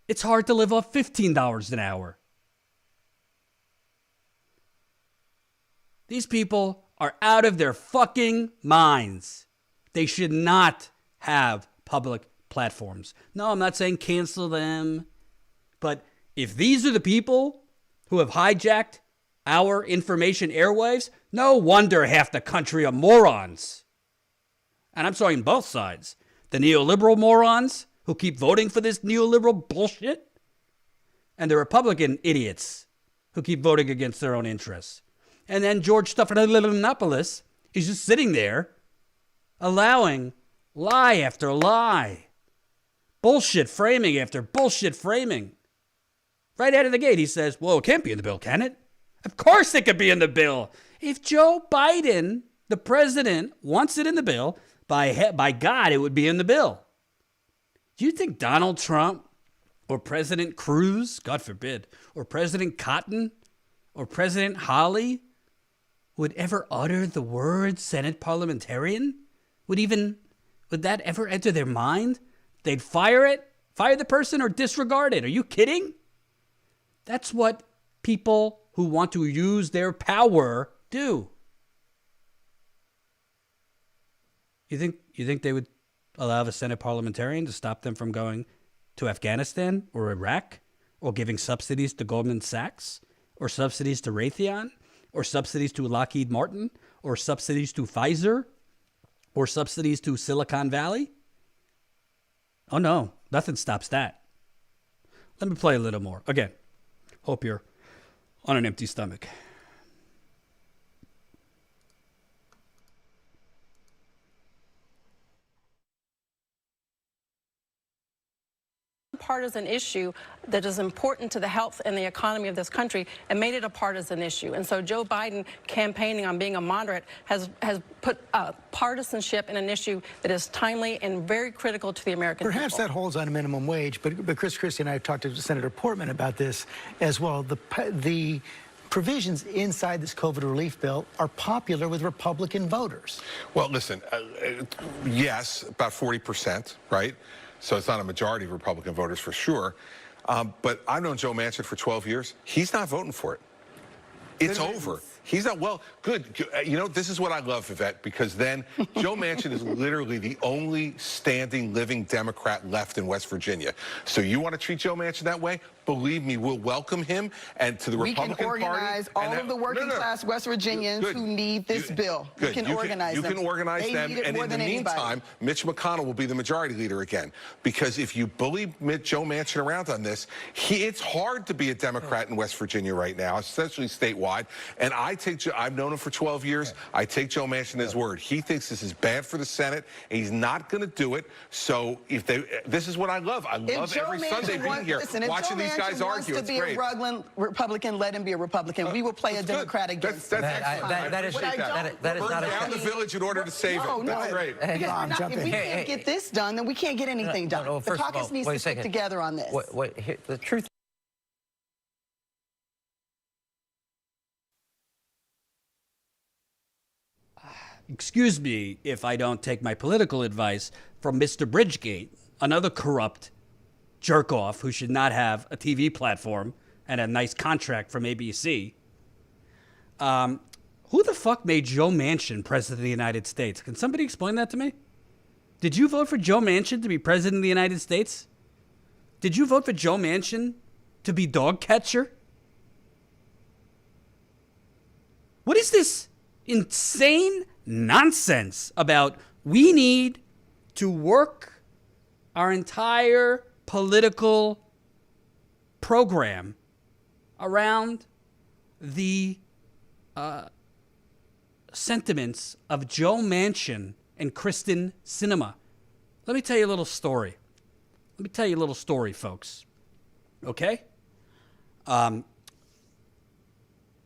it's hard to live off $15 an hour. These people are out of their fucking minds. They should not have public platforms. No, I'm not saying cancel them. But if these are the people who have hijacked our information airwaves, no wonder half the country are morons. And I'm talking both sides. The neoliberal morons who keep voting for this neoliberal bullshit, and the Republican idiots who keep voting against their own interests. And then George Stephanopoulos is just sitting there allowing lie after lie, bullshit framing after bullshit framing. Right out of the gate, he says, well, it can't be in the bill, can it? Of course it could be in the bill. If Joe Biden, the president, wants it in the bill, by God, it would be in the bill. Do you think Donald Trump or President Cruz, God forbid, or President Cotton or President Hawley would ever utter the word Senate parliamentarian? Would that ever enter their mind? They'd fire the person, or disregard it. Are you kidding? That's what people who want to use their power do. You think they would allow the Senate parliamentarian to stop them from going to Afghanistan or Iraq, or giving subsidies to Goldman Sachs, or subsidies to Raytheon, or subsidies to Lockheed Martin, or subsidies to Pfizer, or subsidies to Silicon Valley? Oh no, nothing stops that. Let me play a little more. Again, hope you're on an empty stomach. Partisan issue that is important to the health and the economy of this country, and made it a partisan issue. And so Joe Biden campaigning on being a moderate has put partisanship in an issue that is timely and very critical to the American people. Perhaps that holds on a minimum wage, but Chris Christie and I have talked to Senator Portman about this as well. The provisions inside this COVID relief bill are popular with Republican voters. Well, listen, yes, about 40%, right? So it's not a majority of Republican voters for sure. But I've known Joe Manchin for 12 years. He's not voting for it. It's over. He's not, well, good. You know, this is what I love, Yvette, because then Joe Manchin is literally the only standing living Democrat left in West Virginia. So you want to treat Joe Manchin that way? Believe me, we'll welcome him and to the Republican Party. We can organize all of the working class West Virginians who need this bill. Good. We can organize them. You can organize they them, need it and more in the than meantime, Mitch McConnell will be the majority leader again. Because if you bully Joe Manchin around on this, it's hard to be a Democrat in West Virginia right now, especially statewide. And I've known him for 12 years. I take Joe Manchin at his word. He thinks this is bad for the Senate, and he's not going to do it. So this is what I love. I love every Sunday being here, watching these guys argue. It's great. If Joe Manchin wants to be a Republican, let him be a Republican. We will play a Democrat against him. That is not burn down the village in order to save it. That's great. If we can't get this done, then we can't get anything done. The caucus needs to stick together on this. The truth. Excuse me if I don't take my political advice from Mr. Bridgegate, another corrupt jerk-off who should not have a TV platform and a nice contract from ABC. Who the fuck made Joe Manchin president of the United States? Can somebody explain that to me? Did you vote for Joe Manchin to be president of the United States? Did you vote for Joe Manchin to be dog catcher? What is this insane nonsense about we need to work our entire political program around the sentiments of Joe Manchin and Kristen Sinema? Let me tell you a little story. Folks. Okay?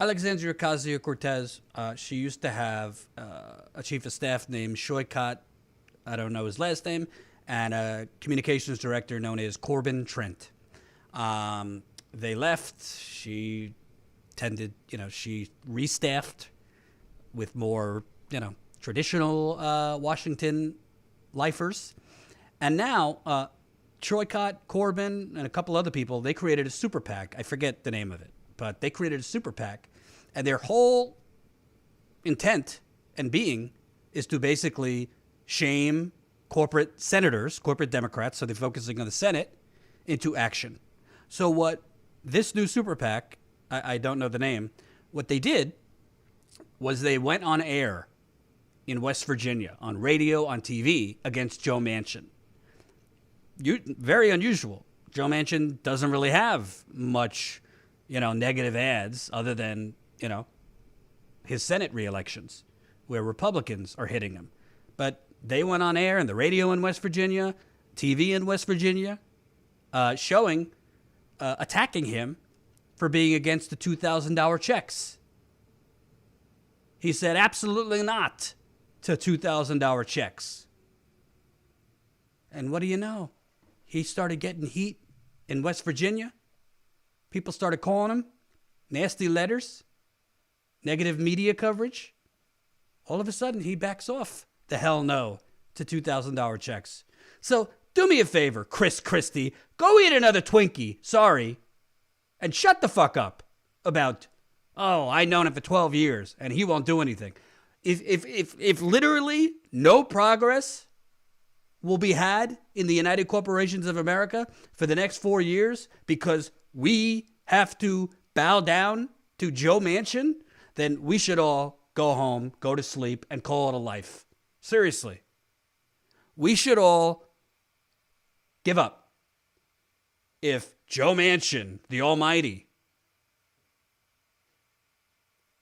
Alexandria Ocasio-Cortez, she used to have a chief of staff named Shoykat, I don't know his last name, and a communications director known as Corbin Trent. They left. She she restaffed with more, traditional Washington lifers. And now Shoykat, Corbin, and a couple other people, they created a super PAC. I forget the name of it, but they created a super PAC. And their whole intent and being is to basically shame corporate senators, corporate Democrats, so they're focusing on the Senate, into action. So what this new super PAC, I don't know the name, what they did was they went on air in West Virginia, on radio, on TV, against Joe Manchin. Very unusual. Joe Manchin doesn't really have much, negative ads other than, his Senate re-elections, where Republicans are hitting him. But they went on air in the radio in West Virginia, TV in West Virginia, attacking him for being against the $2,000 checks. He said absolutely not to $2,000 checks. And what do you know? He started getting heat in West Virginia. People started calling him nasty letters, negative media coverage. All of a sudden, he backs off the hell no to $2,000 checks. So do me a favor, Chris Christie. Go eat another Twinkie. Sorry. And shut the fuck up about, I've known him for 12 years and he won't do anything. If literally no progress will be had in the United Corporations of America for the next 4 years because we have to bow down to Joe Manchin, then we should all go home, go to sleep, and call it a life. Seriously. We should all give up. If Joe Manchin, the Almighty,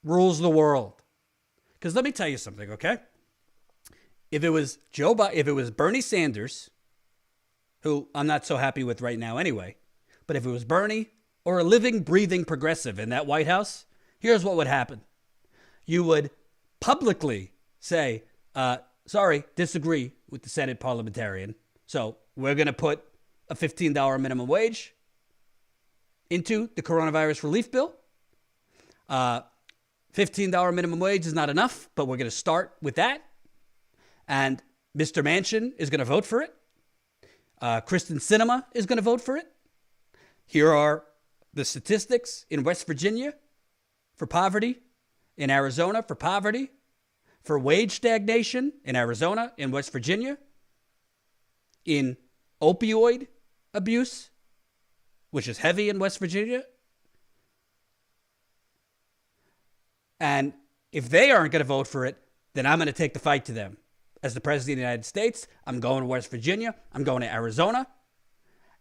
rules the world. Because let me tell you something, okay? If it was Bernie Sanders, who I'm not so happy with right now anyway, but if it was Bernie or a living, breathing progressive in that White House, here's what would happen. You would publicly say, sorry, disagree with the Senate parliamentarian. So we're going to put a $15 minimum wage into the coronavirus relief bill. $15 minimum wage is not enough, but we're going to start with that. And Mr. Manchin is going to vote for it. Kristen Sinema is going to vote for it. Here are the statistics in West Virginia for poverty, in Arizona for poverty, for wage stagnation in Arizona, in West Virginia, in opioid abuse, which is heavy in West Virginia. And if they aren't going to vote for it, then I'm going to take the fight to them. As the President of the United States, I'm going to West Virginia, I'm going to Arizona,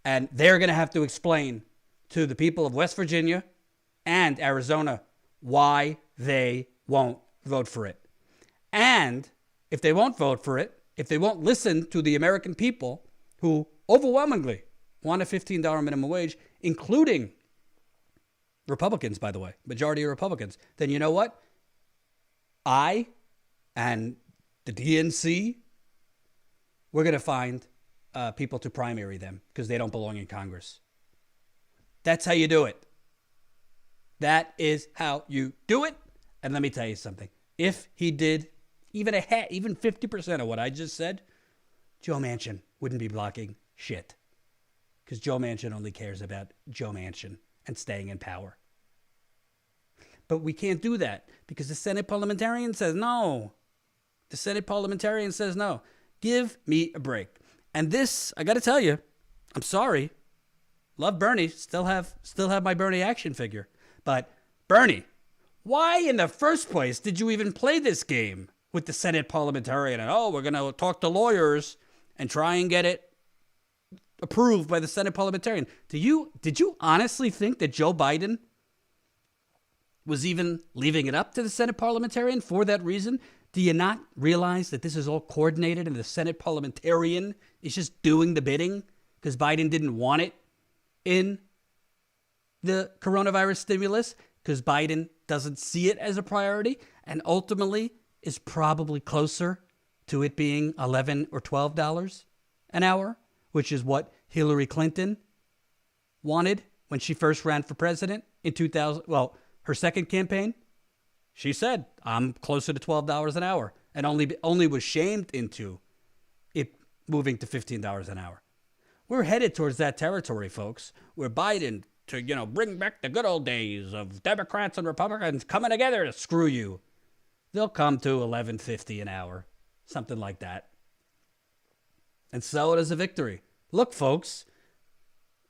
and they're going to have to explain to the people of West Virginia and Arizona why they won't vote for it. And if they won't vote for it, if they won't listen to the American people who overwhelmingly want a $15 minimum wage, including Republicans, by the way, majority of Republicans, then you know what? I and the DNC, we're going to find people to primary them because they don't belong in Congress. That's how you do it. That is how you do it. And let me tell you something. If he did even 50% of what I just said, Joe Manchin wouldn't be blocking shit. Because Joe Manchin only cares about Joe Manchin and staying in power. But we can't do that because the Senate parliamentarian says no. The Senate parliamentarian says no. Give me a break. And this, I got to tell you, I'm sorry. Love Bernie. Still have my Bernie action figure. But Bernie, why in the first place did you even play this game with the Senate parliamentarian? And we're going to talk to lawyers and try and get it approved by the Senate parliamentarian. Did you honestly think that Joe Biden was even leaving it up to the Senate parliamentarian for that reason? Do you not realize that this is all coordinated and the Senate parliamentarian is just doing the bidding because Biden didn't want it in the coronavirus stimulus because Biden doesn't see it as a priority and ultimately is probably closer to it being $11 or $12 an hour, which is what Hillary Clinton wanted when she first ran for president in 2000. Well, her second campaign, she said, I'm closer to $12 an hour and only was shamed into it moving to $15 an hour. We're headed towards that territory, folks, where Biden, to bring back the good old days of Democrats and Republicans coming together to screw you, they'll come to $11.50 an hour, something like that. and sell it as a victory. Look, folks,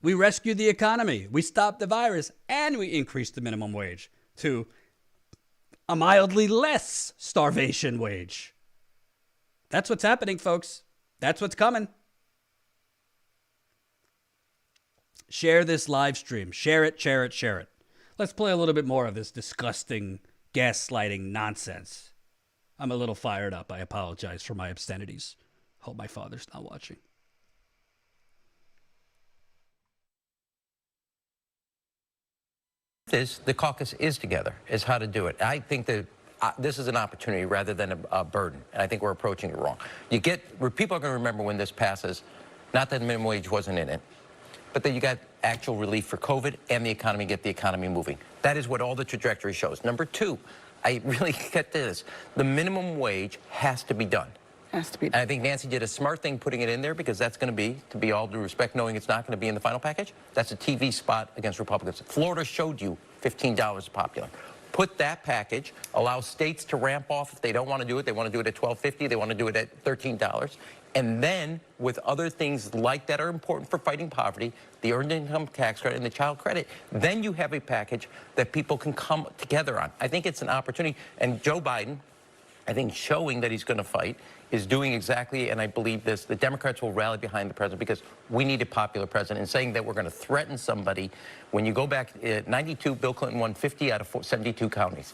we rescued the economy. We stopped the virus, and we increased the minimum wage to a mildly less starvation wage. That's what's happening, folks. That's what's coming. Share this live stream. Share it, share it, share it. Let's play a little bit more of this disgusting gaslighting nonsense. I'm a little fired up. I apologize for my obscenities. Hope my father's not watching. The caucus is together, is how to do it. I think that this is an opportunity rather than a burden, and I think we're approaching it wrong. People are going to remember when this passes, not that the minimum wage wasn't in it, but that you got actual relief for COVID and the economy, get the economy moving. That is what all the trajectory shows. Number two, I really get this. The minimum wage has to be done. Has to be done. And I think Nancy did a smart thing putting it in there because that's going to be all due respect, knowing it's not going to be in the final package. That's a TV spot against Republicans. Florida showed you $15 is popular. Put that package, allow states to ramp off if they don't want to do it. They want to do it at $12.50. They want to do it at $13. And then with other things like that are important for fighting poverty, the earned income tax credit and the child credit, then you have a package that people can come together on. I think it's an opportunity. And Joe Biden, I think showing that he's going to fight, is doing exactly, and I believe this, the Democrats will rally behind the president because we need a popular president. And saying that we're going to threaten somebody, when you go back, 92, Bill Clinton won 50 out of 72 counties.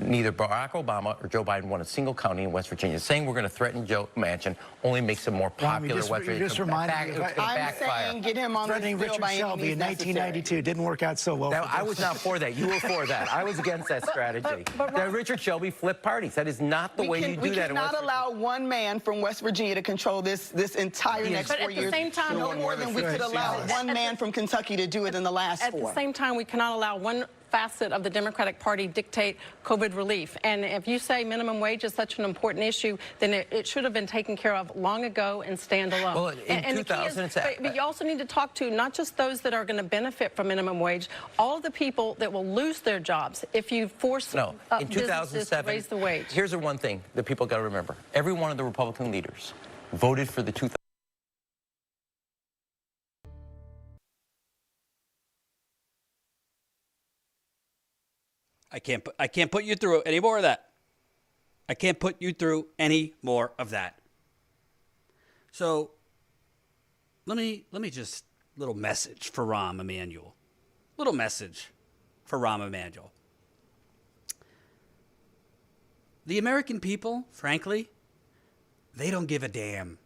Neither Barack Obama or Joe Biden won a single county in West Virginia. Saying we're going to threaten Joe Manchin only makes him more popular. Just reminded me. I'm saying get him on threatening this bill Richard by any Shelby means in necessary. 1992 didn't work out so well. I was not for that. You were for that. I was against that strategy. That Richard Shelby flipped parties. That is not the way you do that in West Virginia. We cannot allow one man from West Virginia to control this entire next 4 years. But at the same time, no more than we could allow one man from Kentucky to do it in the last 4. At the same time, we cannot allow one facet of the Democratic Party dictate COVID relief. And if you say minimum wage is such an important issue, then it should have been taken care of long ago and stand alone. Well, in 2000, but you also need to talk to not just those that are going to benefit from minimum wage, all of the people that will lose their jobs if you force in businesses to raise the wage. Here's the one thing that people got to remember. Every one of the Republican leaders voted for the 2000. I can't put you through any more of that. I can't put you through any more of that. So let me just little message for Rahm Emanuel. Little message for Rahm Emanuel. The American people, frankly, they don't give a damn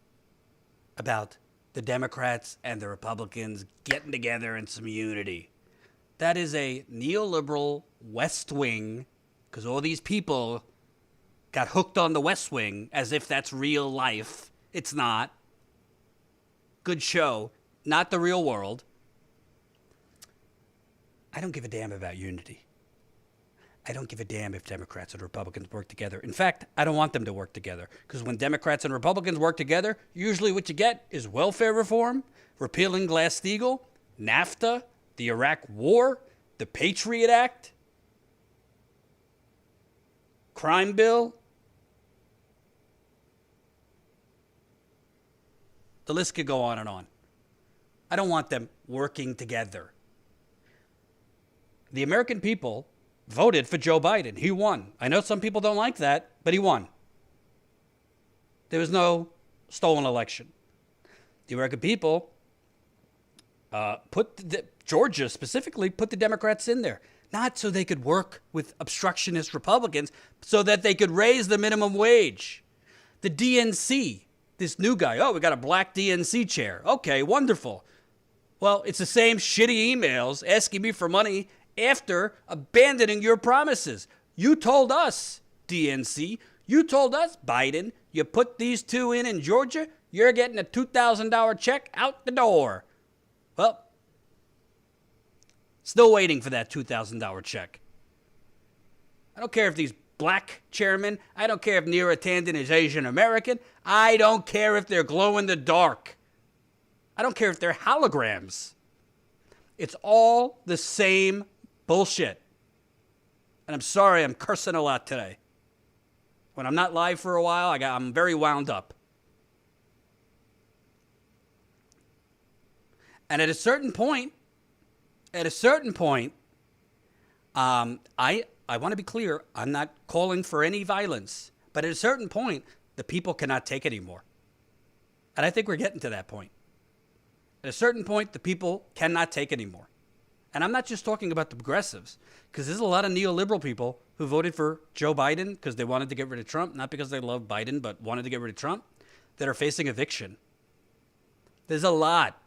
about the Democrats and the Republicans getting together in some unity. That is a neoliberal West Wing, because all these people got hooked on the West Wing as if that's real life. It's not. Good show, not the real world. I don't give a damn about unity. I don't give a damn if Democrats and Republicans work together. In fact, I don't want them to work together, because when Democrats and Republicans work together, usually what you get is welfare reform, repealing Glass-Steagall, NAFTA, the Iraq War, the Patriot Act, crime bill. The list could go on and on. I don't want them working together. The American people voted for Joe Biden. He won. I know some people don't like that, but he won. There was no stolen election. The American people Georgia specifically put the Democrats in there, not so they could work with obstructionist Republicans, so that they could raise the minimum wage. The DNC, this new guy, we got a black DNC chair. Okay, wonderful. Well, it's the same shitty emails asking me for money after abandoning your promises. You told us, DNC, you told us, Biden, you put these two in Georgia, you're getting a $2,000 check out the door. Well, still waiting for that $2,000 check. I don't care if these black chairmen, I don't care if Neera Tanden is Asian American, I don't care if they're glow in the dark. I don't care if they're holograms. It's all the same bullshit. And I'm sorry, I'm cursing a lot today. When I'm not live for a while, I'm very wound up. And at a certain point, I want to be clear, I'm not calling for any violence, but at a certain point, the people cannot take anymore. And I think we're getting to that point. At a certain point, the people cannot take anymore. And I'm not just talking about the progressives, because there's a lot of neoliberal people who voted for Joe Biden because they wanted to get rid of Trump, not because they love Biden, but wanted to get rid of Trump, that are facing eviction. There's a lot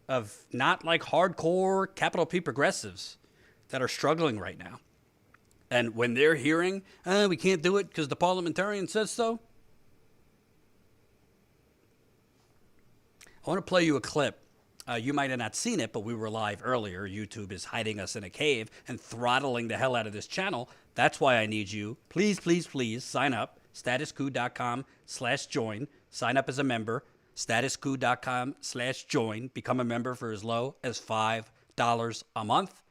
of not like hardcore capital P progressives that are struggling right now. And when they're hearing, we can't do it because the parliamentarian says so, I want to play you a clip. You might have not seen it, but we were live earlier. YouTube is hiding us in a cave and throttling the hell out of this channel. That's why I need you. Please, please, please sign up. statuscoup.com/join. Sign up as a member. statuscoup.com/join. Become a member for as low as $5 a month.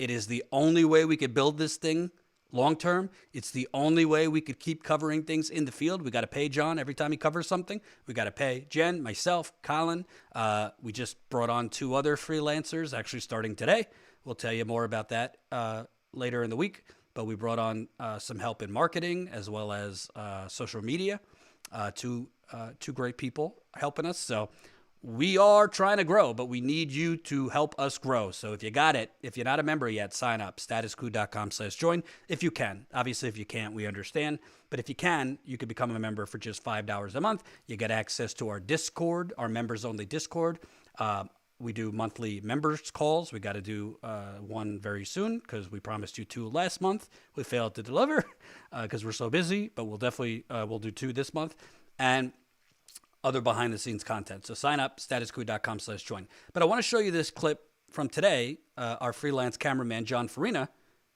It is the only way we could build this thing long term. It's the only way we could keep covering things in the field. We got to pay John every time he covers something. We got to pay Jen, myself, Colin. We just brought on 2 other freelancers, actually starting today. We'll tell you more about that later in the week. But we brought on some help in marketing as well as social media. Two great people helping us. So we are trying to grow, but we need you to help us grow. So if you got it, if you're not a member yet, sign up, statuscoup.com/join if you can. Obviously, if you can't, we understand. But if you can, you can become a member for just $5 a month. You get access to our Discord, our members-only Discord. We do monthly members calls. We got to do one very soon because we promised you 2 last month. We failed to deliver because we're so busy, but we'll definitely we'll do 2 this month. And other behind-the-scenes content. So sign up, statuscoup.com/join. But I want to show you this clip from today. Our freelance cameraman, John Farina,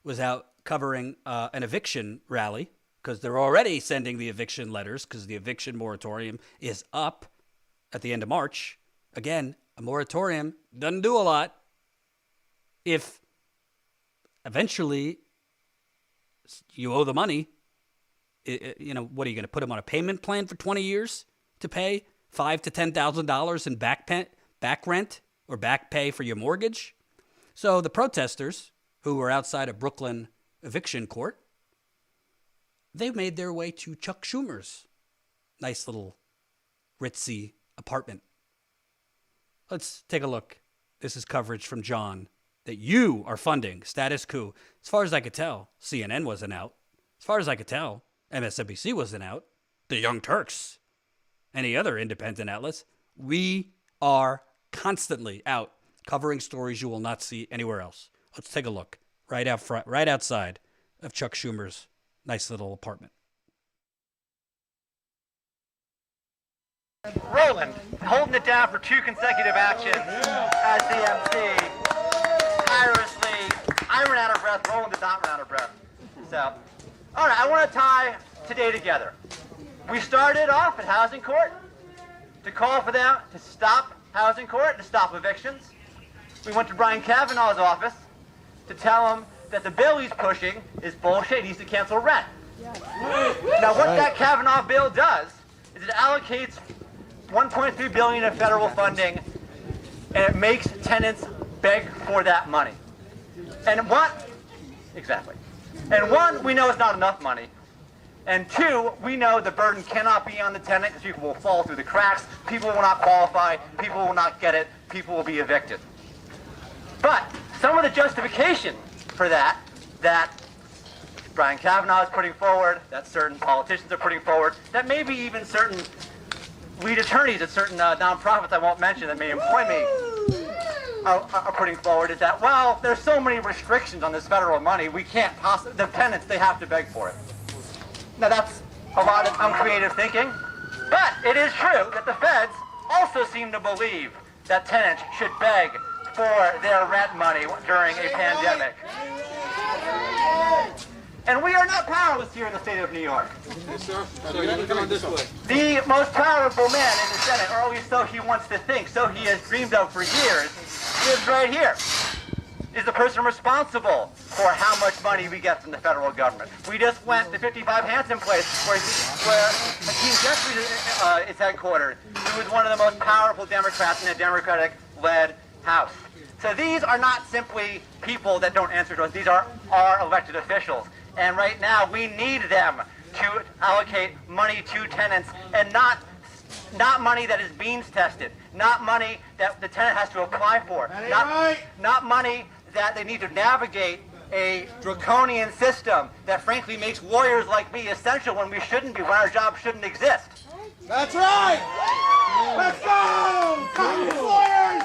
was out covering an eviction rally because they're already sending the eviction letters because the eviction moratorium is up at the end of March. Again, a moratorium doesn't do a lot if eventually you owe the money. What are you going to put them on a payment plan for 20 years? To pay $5,000 to $10,000 in back rent or back pay for your mortgage. So the protesters who were outside of Brooklyn eviction court, they made their way to Chuck Schumer's nice little ritzy apartment. Let's take a look. This is coverage from John that you are funding, Status Coup. As far as I could tell, CNN wasn't out. As far as I could tell, MSNBC wasn't out. The Young Turks. Any other independent outlets, we are constantly out covering stories you will not see anywhere else. Let's take a look right out front, right outside of Chuck Schumer's nice little apartment. Roland, holding it down for 2 consecutive actions as the MC. Tirelessly, I ran out of breath, Roland did not run out of breath. So, all right, I want to tie today together. We started off at Housing Court to call for them to stop Housing Court, to stop evictions. We went to Brian Kavanaugh's office to tell him that the bill he's pushing is bullshit. He needs to cancel rent. Now, what that Kavanaugh bill does is it allocates $1.3 billion in federal funding, and it makes tenants beg for that money. And one, we know it's not enough money. And 2, we know the burden cannot be on the tenant because people will fall through the cracks, people will not qualify, people will not get it, people will be evicted. But some of the justification for that Brian Kavanaugh is putting forward, that certain politicians are putting forward, that maybe even certain lead attorneys at certain nonprofits I won't mention that may employ me are putting forward is that, well, there's so many restrictions on this federal money, we can't possibly, the tenants, they have to beg for it. Now that's a lot of uncreative thinking, but it is true that the feds also seem to believe that tenants should beg for their rent money during a pandemic. And we are not powerless here in the state of New York. Yes, sir. So you have to come on this way. The most powerful man in the Senate, or at least so he wants to think, so he has dreamed of for years, lives right here. Is the person responsible for how much money we get from the federal government. We just went to 55 Hanson Place, where Hakeem Jeffries is headquartered, who is one of the most powerful Democrats in a Democratic-led House. So these are not simply people that don't answer to us. These are our elected officials. And right now, we need them to allocate money to tenants, and not money that is beans tested, not money that the tenant has to apply for, not money that they need to navigate a draconian system that frankly makes lawyers like me essential when we shouldn't be, when our job shouldn't exist. That's right! Let's go! Lawyers!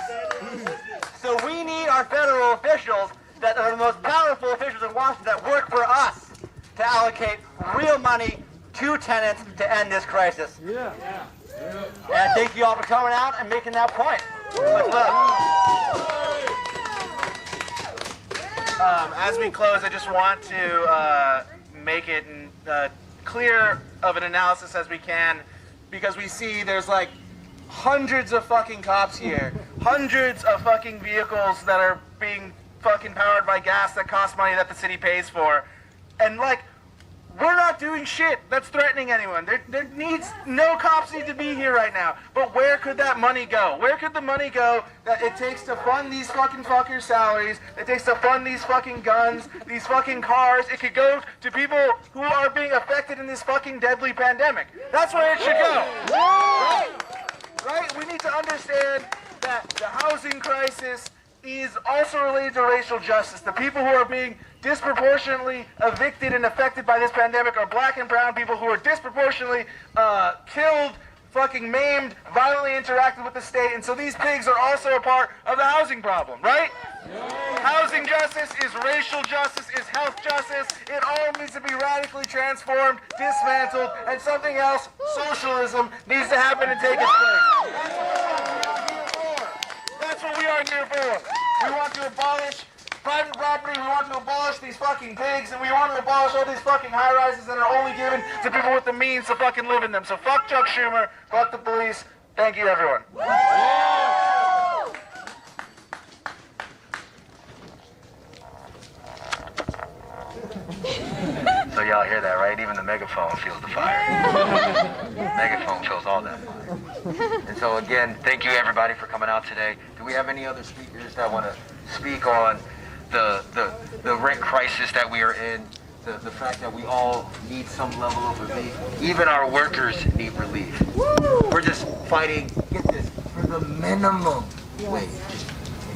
So we need our federal officials that are the most powerful officials in Washington that work for us to allocate real money to tenants to end this crisis. And thank you all for coming out and making that point. As we close, I just want to make it clear of an analysis as we can, because we see there's like hundreds of fucking cops here, hundreds of fucking vehicles that are being fucking powered by gas that costs money that the city pays for, and like, we're not doing shit that's threatening anyone. No cops need to be here right now. But where could that money go? Where could the money go that it takes to fund these fucking fuckers' salaries, it takes to fund these fucking guns, these fucking cars? It could go to people who are being affected in this fucking deadly pandemic. That's where it should go. Right? We need to understand that the housing crisis is also related to racial justice. The people who are being disproportionately evicted and affected by this pandemic are black and brown people who are disproportionately killed, fucking maimed, violently interacted with the state. And so these pigs are also a part of the housing problem, right? Housing justice is racial justice, is health justice. It all needs to be radically transformed, dismantled, and something else, socialism, needs to happen and take its place. That's what we are here for. We want to abolish private property, we want to abolish these fucking pigs, and we want to abolish all these fucking high-rises that are only given to people with the means to fucking live in them. So fuck Chuck Schumer, fuck the police. Thank you, everyone. So y'all hear that, right? Even the megaphone feels the fire. Megaphone feels all that fire. And so again, thank you everybody for coming out today. Do we have any other speakers that want to speak on the rent crisis that we are in, the fact that we all need some level of relief? Even our workers need relief. We're just fighting, get this, for the minimum wage.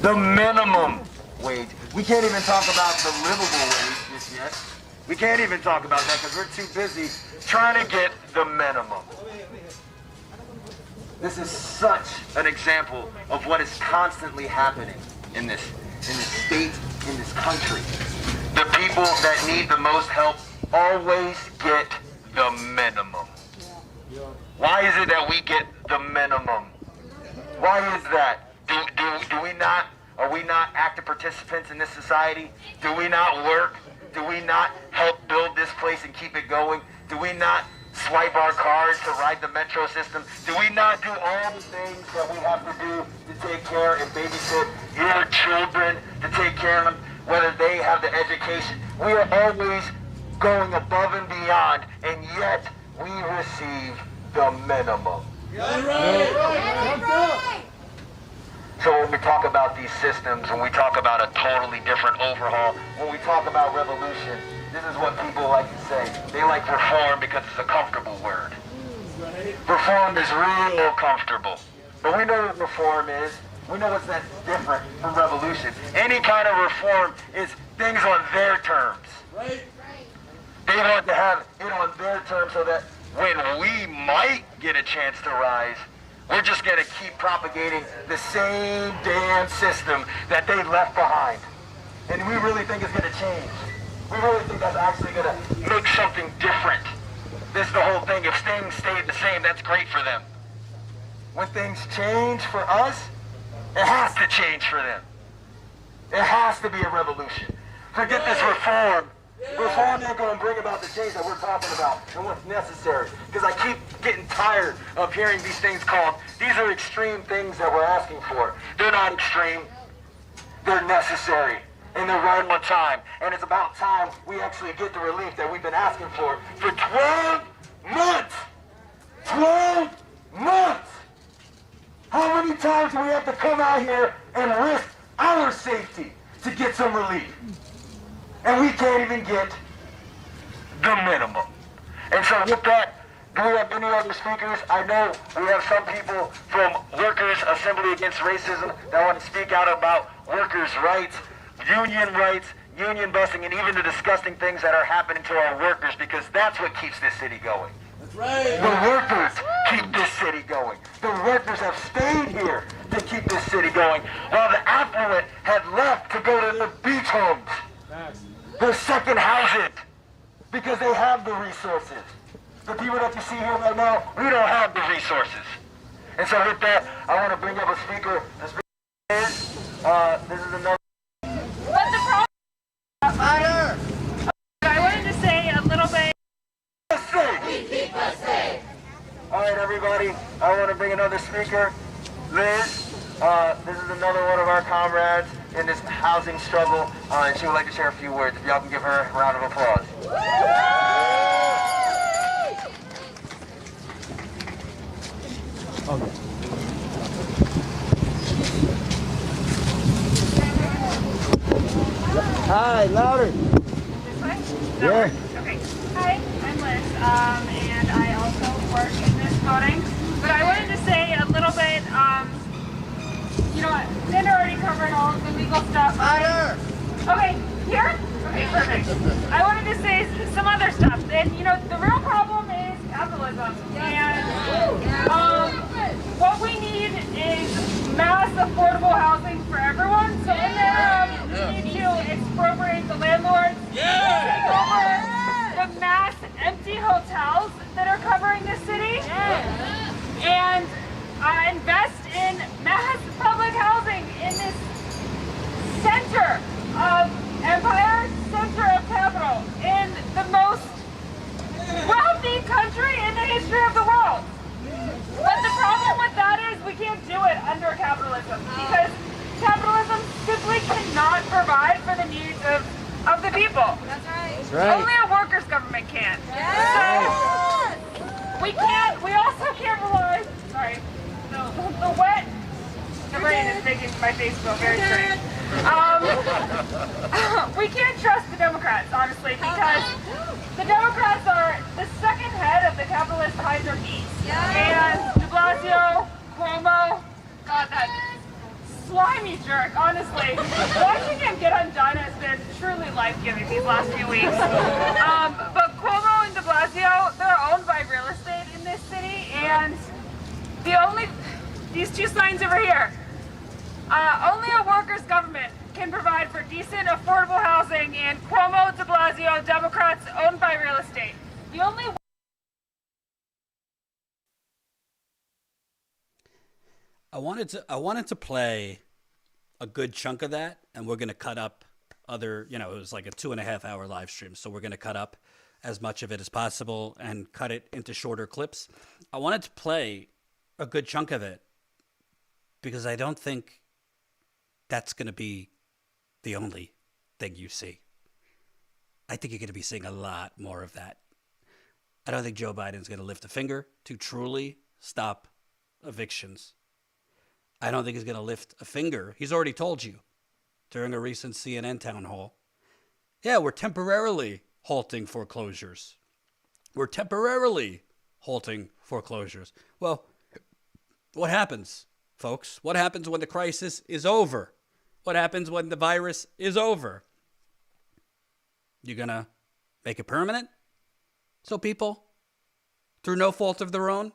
The minimum wage. We can't even talk about the livable wage just yet. We can't even talk about that because we're too busy trying to get the minimum. This is such an example of what is constantly happening in this state, in this country. The people that need the most help always get the minimum. Why is it that we get the minimum? Why is that? Do we not, are we not active participants in this society? Do we not work? Do we not help build this place and keep it going? Do we not swipe our cards to ride the metro system? Do we not do all the things that we have to do to take care and babysit your children, to take care of them, whether they have the education? We are always going above and beyond, and yet we receive the minimum. So when we talk about these systems, when we talk about a totally different overhaul, when we talk about revolution, this is what people like to say. They like reform because it's a comfortable word. Reform is real comfortable. But we know what reform is. We know what's that different from revolution. Any kind of reform is things on their terms. They want to have it on their terms so that when we might get a chance to rise, we're just going to keep propagating the same damn system that they left behind. And we really think it's going to change. We really think that's actually going to make something different. This is the whole thing. If things stayed the same, that's great for them. When things change for us, it has to change for them. It has to be a revolution. Forget this reform. Reform ain't going to bring about the change that we're talking about and what's necessary. Because I keep getting tired of hearing these things called, these are extreme things that we're asking for. They're not extreme. They're necessary. And they're right on time. And it's about time we actually get the relief that we've been asking for 12 months. 12 months. How many times do we have to come out here and risk our safety to get some relief? And we can't even get the minimum. And so with that, do we have any other speakers? I know we have some people from Workers Assembly Against Racism that want to speak out about workers' rights, union busting, and even the disgusting things that are happening to our workers, because that's what keeps this city going. That's right. The workers keep this city going. The workers have stayed here to keep this city going, while the affluent had left to go to the beach homes, their second houses, because they have the resources. The people that you see here right now, we don't have the resources. And so with that, I want to bring up a speaker. The speaker is, this is another. What's the problem? I wanted to say a little bit. We keep us safe. All right, everybody, I want to bring another speaker. Liz, this is another one of our comrades in this housing struggle, and she would like to share a few words. If y'all can give her a round of applause. Okay. Hi, louder. This way? Yeah. Okay. Hi, I'm Liz, and I also work in this building. But I wanted to say a little bit, you know what, Xander already covered all of the legal stuff. Okay, here? Okay, perfect. I wanted to say some other stuff. And, you know, the real problem is capitalism. And what we need is mass affordable housing for everyone. So in there, we need to expropriate the landlords, take over the mass empty hotels that are covering the city, and invest in mass public housing in this center of empire, center of capital, in the most wealthy country in the history of the world. But the problem with that is we can't do it under capitalism, because capitalism simply cannot provide for the needs of the people. That's right. That's right. Only a workers' government can. Yes. So we also can't rely, sorry, the wet, the rain is making my face feel very strange. We can't trust the Democrats, honestly, because the Democrats are the second head of the capitalist hierarchy. And de Blasio, Cuomo, God, that slimy jerk, honestly. Watching him get undone has been truly life-giving these last few weeks. But Cuomo and de Blasio, they're owned by real estate in this city, and these two signs over here, only a workers' government can provide for decent, affordable housing, and Cuomo, de Blasio, Democrats owned by real estate. The only I wanted to play a good chunk of that, and we're going to cut up it was like a 2.5 hour live stream. So we're going to cut up as much of it as possible and cut it into shorter clips. I wanted to play a good chunk of it because I don't think that's going to be the only thing you see. I think you're going to be seeing a lot more of that. I don't think Joe Biden's going to lift a finger to truly stop evictions. I don't think he's going to lift a finger. He's already told you during a recent CNN town hall, yeah, we're temporarily halting foreclosures. We're temporarily halting foreclosures. Well, what happens, folks? What happens when the crisis is over? What happens when the virus is over? You're going to make it permanent? So people, through no fault of their own,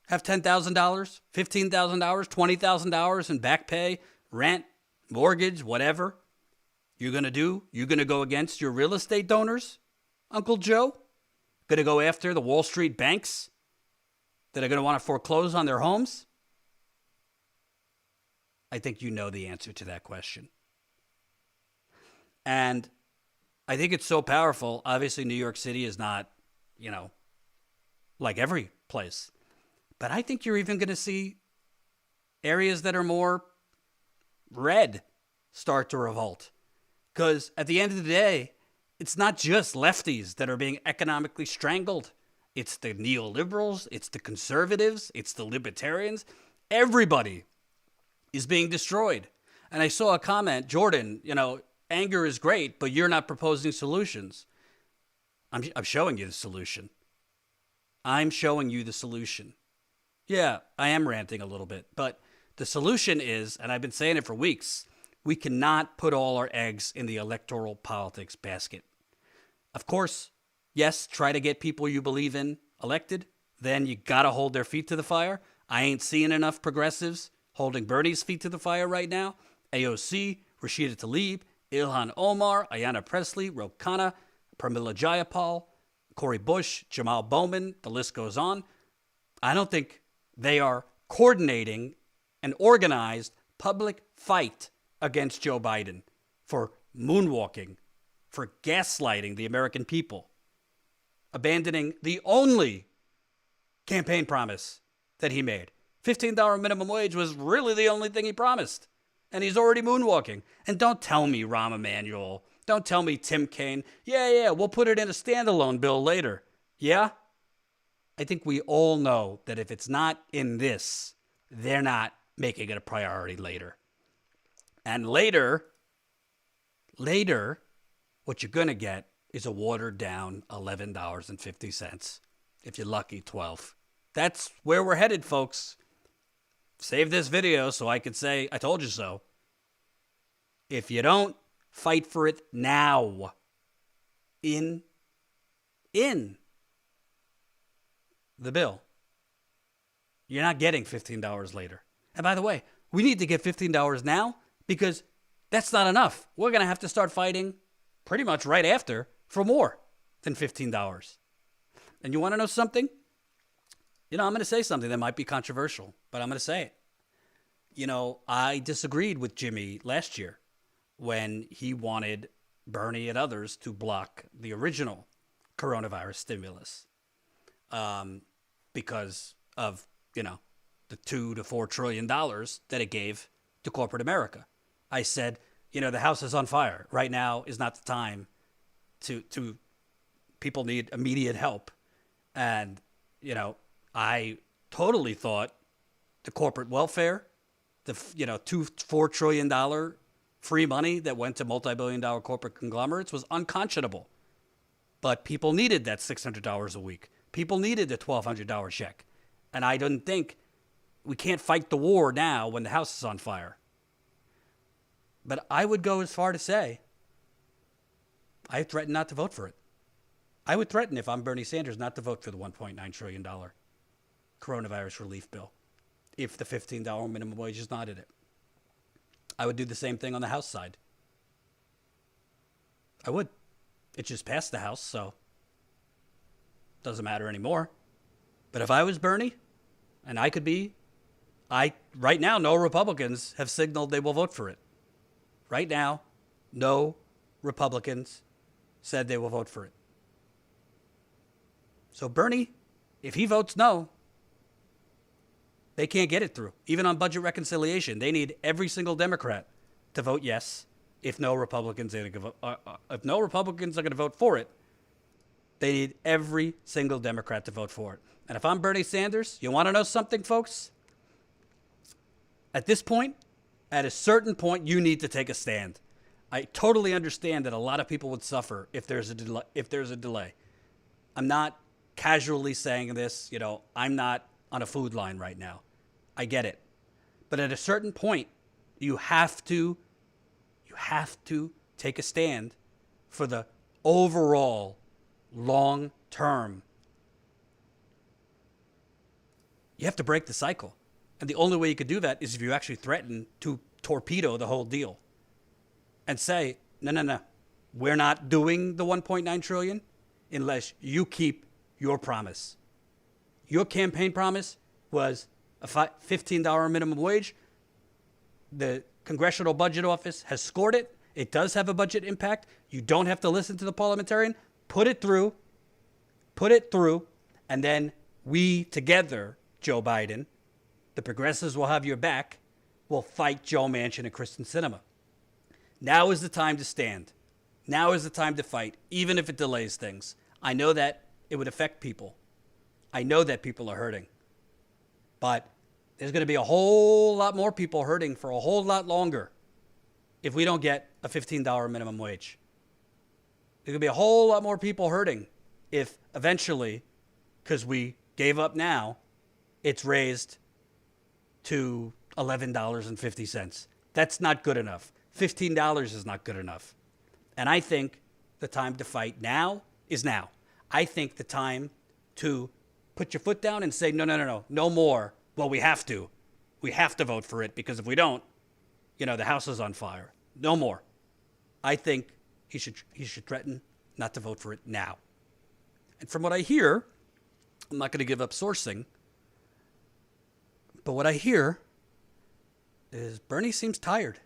have $10,000, $15,000, $20,000 in back pay, rent, mortgage, whatever. You're going to go against your real estate donors, Uncle Joe? Going to go after the Wall Street banks that are going to want to foreclose on their homes? I think you know the answer to that question. And I think it's so powerful. Obviously, New York City is not, like every place. But I think you're even going to see areas that are more red start to revolt. Because at the end of the day, it's not just lefties that are being economically strangled It's the neoliberals. It's the conservatives. It's the libertarians. Everybody is being destroyed. And I saw a comment, Jordan, anger is great, but you're not proposing solutions. I'm showing you the solution. I'm showing you the solution. Yeah, I am ranting a little bit, but the solution is, and I've been saying it for weeks, we cannot put all our eggs in the electoral politics basket. Of course, yes, try to get people you believe in elected. Then you got to hold their feet to the fire. I ain't seeing enough progressives holding Bernie's feet to the fire right now. AOC, Rashida Tlaib, Ilhan Omar, Ayanna Pressley, Ro Khanna, Pramila Jayapal, Cori Bush, Jamal Bowman, the list goes on. I don't think they are coordinating an organized public fight against Joe Biden for moonwalking, for gaslighting the American people, abandoning the only campaign promise that he made. $15 minimum wage was really the only thing he promised. And he's already moonwalking. And don't tell me Rahm Emanuel. Don't tell me Tim Kaine. Yeah, we'll put it in a standalone bill later. Yeah? I think we all know that if it's not in this, they're not making it a priority later. And later, what you're going to get is a watered down $11.50. If you're lucky, $12. That's where we're headed, folks. Save this video so I can say, I told you so. If you don't fight for it now, in the bill, you're not getting $15 later. And by the way, we need to get $15 now because that's not enough. We're going to have to start fighting pretty much right after for more than $15. And you want to know something? I'm going to say something that might be controversial, but I'm going to say it. I disagreed with Jimmy last year when he wanted Bernie and others to block the original coronavirus stimulus because of, the $2 to $4 trillion that it gave to corporate America. I said, the house is on fire. Right now is not the time to people need immediate help. And, I totally thought the corporate welfare, the $4 trillion free money that went to multi-billion-dollar corporate conglomerates was unconscionable. But people needed that $600 a week. People needed the $1,200 check. And I didn't think we can't fight the war now when the house is on fire. But I would go as far to say I threaten not to vote for it. I would threaten, if I'm Bernie Sanders, not to vote for the $1.9 trillion coronavirus relief bill if the $15 minimum wage is not in it. I would do the same thing on the House side. I would. It just passed the House, so doesn't matter anymore. But if I was Bernie, and I could be, right now, no Republicans have signaled they will vote for it. Right now, no Republicans said they will vote for it. So Bernie, if he votes no, they can't get it through. Even on budget reconciliation, they need every single Democrat to vote yes. If no Republicans are going to vote for it, they need every single Democrat to vote for it. And if I'm Bernie Sanders, you want to know something, folks? At this point, at a certain point, you need to take a stand. I totally understand that a lot of people would suffer if there's a delay. I'm not casually saying this, I'm not on a food line right now. I get it. But at a certain point, you have to take a stand for the overall long term. You have to break the cycle. And the only way you could do that is if you actually threaten to torpedo the whole deal and say, no, we're not doing the $1.9 trillion unless you keep your promise. Your campaign promise was a $15 minimum wage. The Congressional Budget Office has scored it. It does have a budget impact. You don't have to listen to the parliamentarian. Put it through, and then we together, Joe Biden, the progressives will have your back, will fight Joe Manchin and Kristen Sinema. Now is the time to stand. Now is the time to fight, even if it delays things. I know that it would affect people. I know that people are hurting. But there's going to be a whole lot more people hurting for a whole lot longer if we don't get a $15 minimum wage. There's going to be a whole lot more people hurting if eventually, because we gave up now, it's raised to $11.50. That's not good enough. $15 is not good enough. And I think the time to fight now is now. I think the time to put your foot down and say, no more. Well, we have to. We have to vote for it, because if we don't, the house is on fire. No more. I think he should threaten not to vote for it now. And from what I hear, I'm not going to give up sourcing, but what I hear is Bernie seems tired.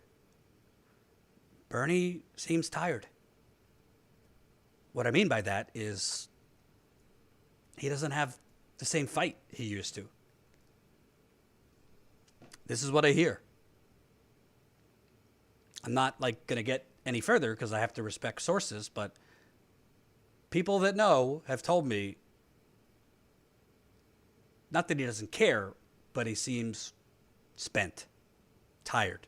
Bernie seems tired. What I mean by that is he doesn't have the same fight he used to. This is what I hear. I'm not going to get any further because I have to respect sources, but people that know have told me, not that he doesn't care, but he seems spent, tired.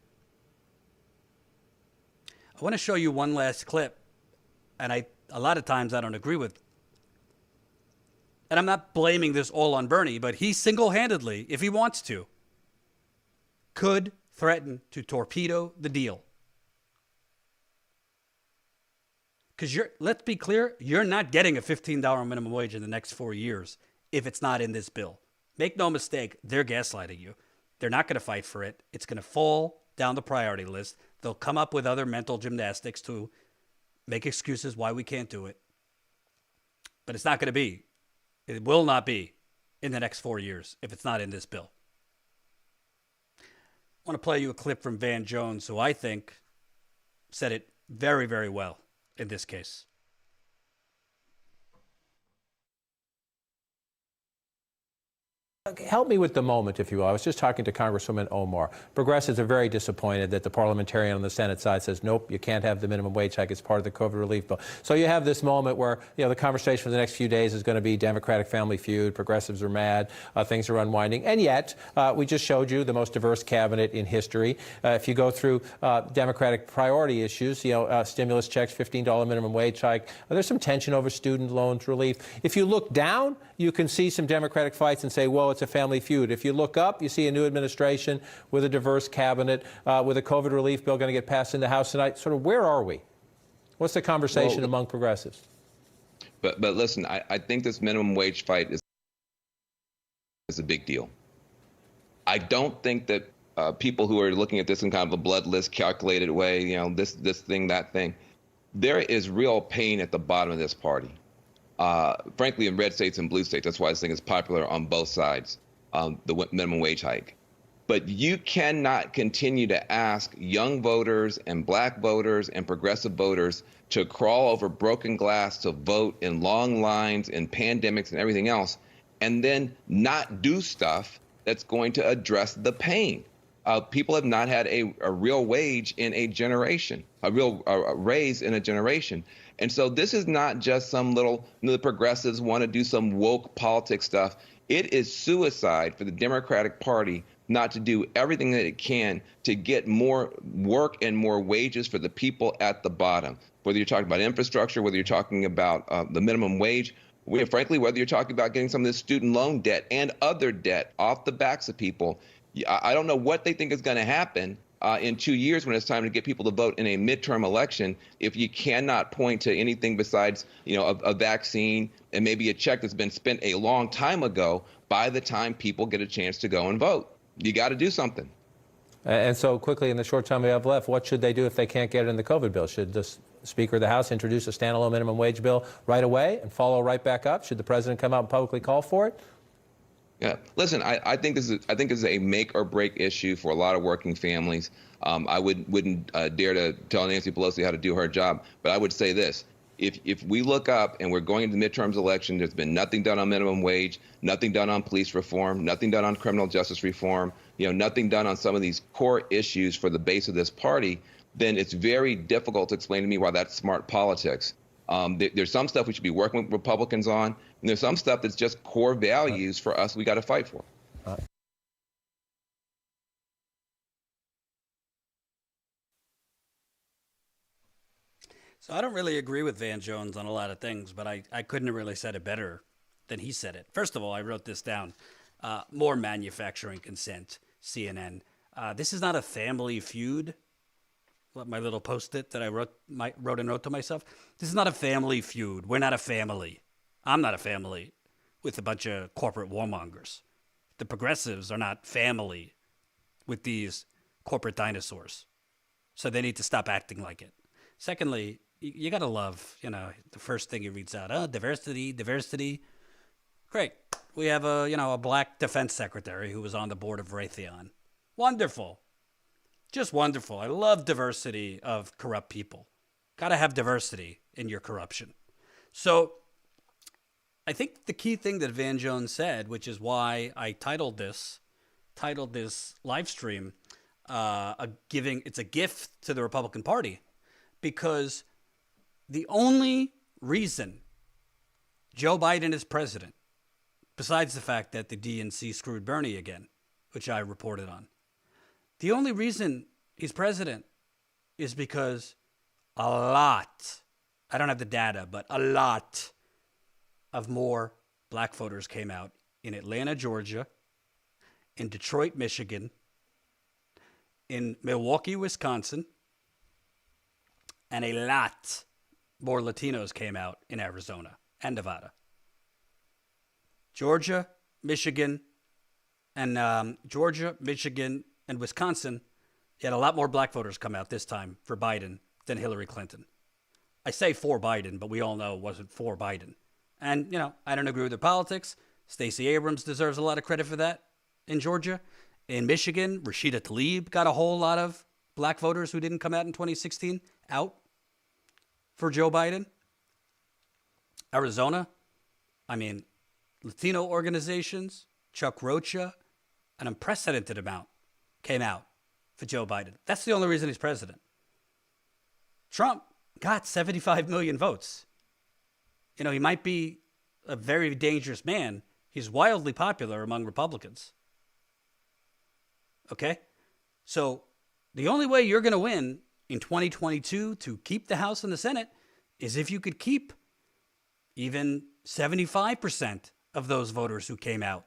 I want to show you one last clip, and a lot of times I don't agree with. And I'm not blaming this all on Bernie, but he single-handedly, if he wants to, could threaten to torpedo the deal. Because let's be clear, you're not getting a $15 minimum wage in the next 4 years if it's not in this bill. Make no mistake, they're gaslighting you. They're not going to fight for it. It's going to fall down the priority list. They'll come up with other mental gymnastics to make excuses why we can't do it. But it's not going to be. It will not be in the next 4 years if it's not in this bill. I want to play you a clip from Van Jones, who I think said it very, very well in this case. Help me with the moment, if you will. I was just talking to Congresswoman Omar. Progressives are very disappointed that the parliamentarian on the Senate side says, nope, you can't have the minimum wage hike as part of the COVID relief bill. So you have this moment where, the conversation for the next few days is going to be Democratic family feud, progressives are mad, things are unwinding. And yet, we just showed you the most diverse cabinet in history. If you go through Democratic priority issues, stimulus checks, $15 minimum wage hike, there's some tension over student loans relief. If you look down, you can see some Democratic fights and say, well, it's a family feud. If you look up, you see a new administration with a diverse cabinet, with a COVID relief bill going to get passed in the House tonight. Sort of, where are we? What's the conversation among progressives? But listen, I think this minimum wage fight is a big deal. I don't think that people who are looking at this in kind of a bloodless, calculated way, this thing, that thing, there is real pain at the bottom of this party. Frankly, in red states and blue states, that's why this thing is popular on both sides, the minimum wage hike. But you cannot continue to ask young voters and black voters and progressive voters to crawl over broken glass to vote in long lines in pandemics and everything else, and then not do stuff that's going to address the pain. People have not had a real wage in a generation, a real raise in a generation. And so this is not just some little, the progressives want to do some woke politics stuff. It is suicide for the Democratic Party not to do everything that it can to get more work and more wages for the people at the bottom. Whether you're talking about infrastructure, whether you're talking about the minimum wage, frankly, whether you're talking about getting some of this student loan debt and other debt off the backs of people. I don't know what they think is going to happen in 2 years when it's time to get people to vote in a midterm election if you cannot point to anything besides, a vaccine and maybe a check that's been spent a long time ago by the time people get a chance to go and vote. You got to do something. And so quickly, in the short time we have left, what should they do if they can't get it in the COVID bill? Should the Speaker of the House introduce a standalone minimum wage bill right away and follow right back up? Should the president come out and publicly call for it? Yeah, listen, I think this is a make or break issue for a lot of working families. I wouldn't dare to tell Nancy Pelosi how to do her job, but I would say this. If we look up and we're going into the midterms election, there's been nothing done on minimum wage, nothing done on police reform, nothing done on criminal justice reform, nothing done on some of these core issues for the base of this party, then it's very difficult to explain to me why that's smart politics. There's some stuff we should be working with Republicans on. And there's some stuff that's just core values for us we got to fight for. So I don't really agree with Van Jones on a lot of things, but I couldn't have really said it better than he said it. First of all, I wrote this down. More manufacturing consent, CNN. This is not a family feud. My little post-it that I wrote a note to myself. This is not a family feud. We're not a family. I'm not a family with a bunch of corporate warmongers. The progressives are not family with these corporate dinosaurs. So they need to stop acting like it. Secondly, you got to love, the first thing he reads out, diversity, diversity. Great. We have a black defense secretary who was on the board of Raytheon. Wonderful. Just wonderful. I love diversity of corrupt people. Got to have diversity in your corruption. So I think the key thing that Van Jones said, which is why I titled this live stream, it's a gift to the Republican Party, because the only reason Joe Biden is president, besides the fact that the DNC screwed Bernie again, which I reported on, the only reason he's president is because a lot, I don't have the data, but a lot of more black voters came out in Atlanta, Georgia, in Detroit, Michigan, in Milwaukee, Wisconsin, and a lot more Latinos came out in Arizona and Nevada. Georgia, Michigan, and Wisconsin, you had a lot more black voters come out this time for Biden than Hillary Clinton. I say for Biden, but we all know it wasn't for Biden. And, I don't agree with their politics. Stacey Abrams deserves a lot of credit for that in Georgia. In Michigan, Rashida Tlaib got a whole lot of black voters who didn't come out in 2016 out for Joe Biden. Arizona, Latino organizations, Chuck Rocha, an unprecedented amount came out for Joe Biden. That's the only reason he's president. Trump got 75 million votes. He might be a very dangerous man. He's wildly popular among Republicans. Okay? So the only way you're going to win in 2022 to keep the House and the Senate is if you could keep even 75% of those voters who came out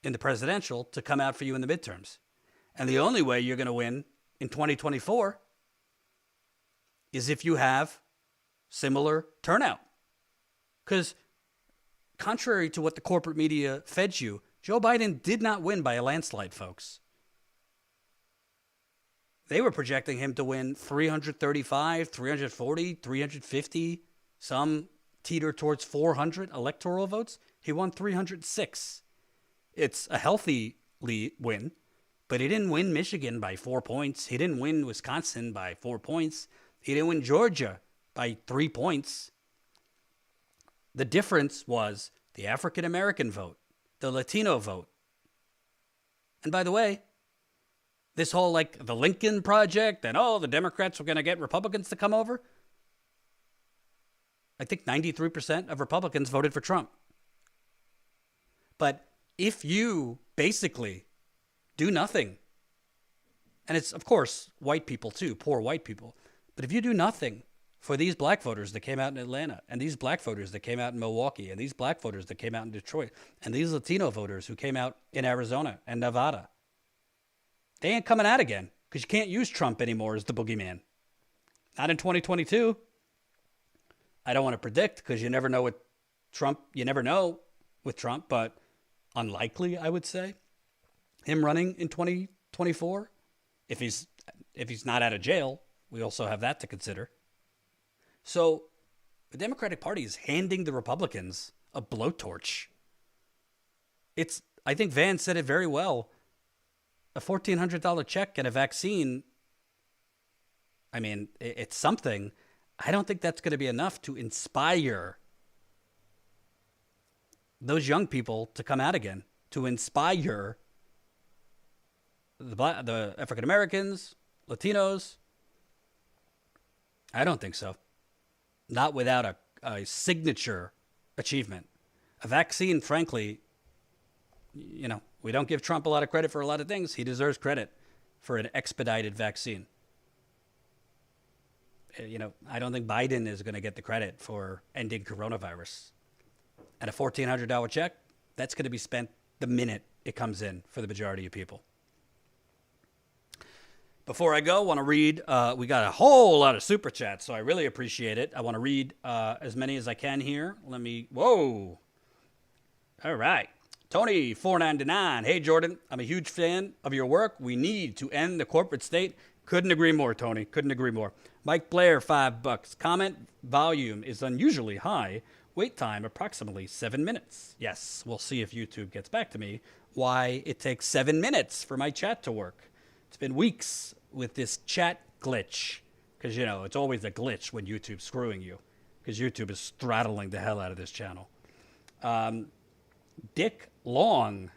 in the presidential to come out for you in the midterms. And the only way you're going to win in 2024 is if you have similar turnout. Because contrary to what the corporate media fed you, Joe Biden did not win by a landslide, folks. They were projecting him to win 335, 340, 350, some teeter towards 400 electoral votes. He won 306. It's a healthy win, but he didn't win Michigan by 4 points. He didn't win Wisconsin by 4 points. He didn't win Georgia by 3 points. The difference was the African American vote, the Latino vote. And by the way, this whole the Lincoln Project and the Democrats were going to get Republicans to come over. I think 93% of Republicans voted for Trump. But if you basically do nothing, and it's, of course, white people too, poor white people, but if you do nothing for these black voters that came out in Atlanta, and these black voters that came out in Milwaukee, and these black voters that came out in Detroit, and these Latino voters who came out in Arizona and Nevada, they ain't coming out again, because you can't use Trump anymore as the boogeyman. Not in 2022. I don't want to predict, because you never know with Trump, but unlikely, I would say, him running in 2024. If he's not out of jail, we also have that to consider. So the Democratic Party is handing the Republicans a blowtorch. I think Van said it very well. A $1,400 check and a vaccine, it's something. I don't think that's going to be enough to inspire those young people to come out again, to inspire the African Americans, Latinos. I don't think so. Not without a signature achievement. A vaccine, frankly, we don't give Trump a lot of credit for a lot of things. He deserves credit for an expedited vaccine. I don't think Biden is going to get the credit for ending coronavirus. And a $1,400 check, that's going to be spent the minute it comes in for the majority of people. Before I go, I want to read, we got a whole lot of super chats, so I really appreciate it. I want to read as many as I can here. Whoa. All right. Tony, $4.99. Hey, Jordan, I'm a huge fan of your work. We need to end the corporate state. Couldn't agree more, Tony. Couldn't agree more. Mike Blair, $5. Comment volume is unusually high. Wait time, approximately 7 minutes. Yes, we'll see if YouTube gets back to me why it takes 7 minutes for my chat to work. It's been weeks with this chat glitch because, it's always a glitch when YouTube's screwing you because YouTube is throttling the hell out of this channel. Dick Long.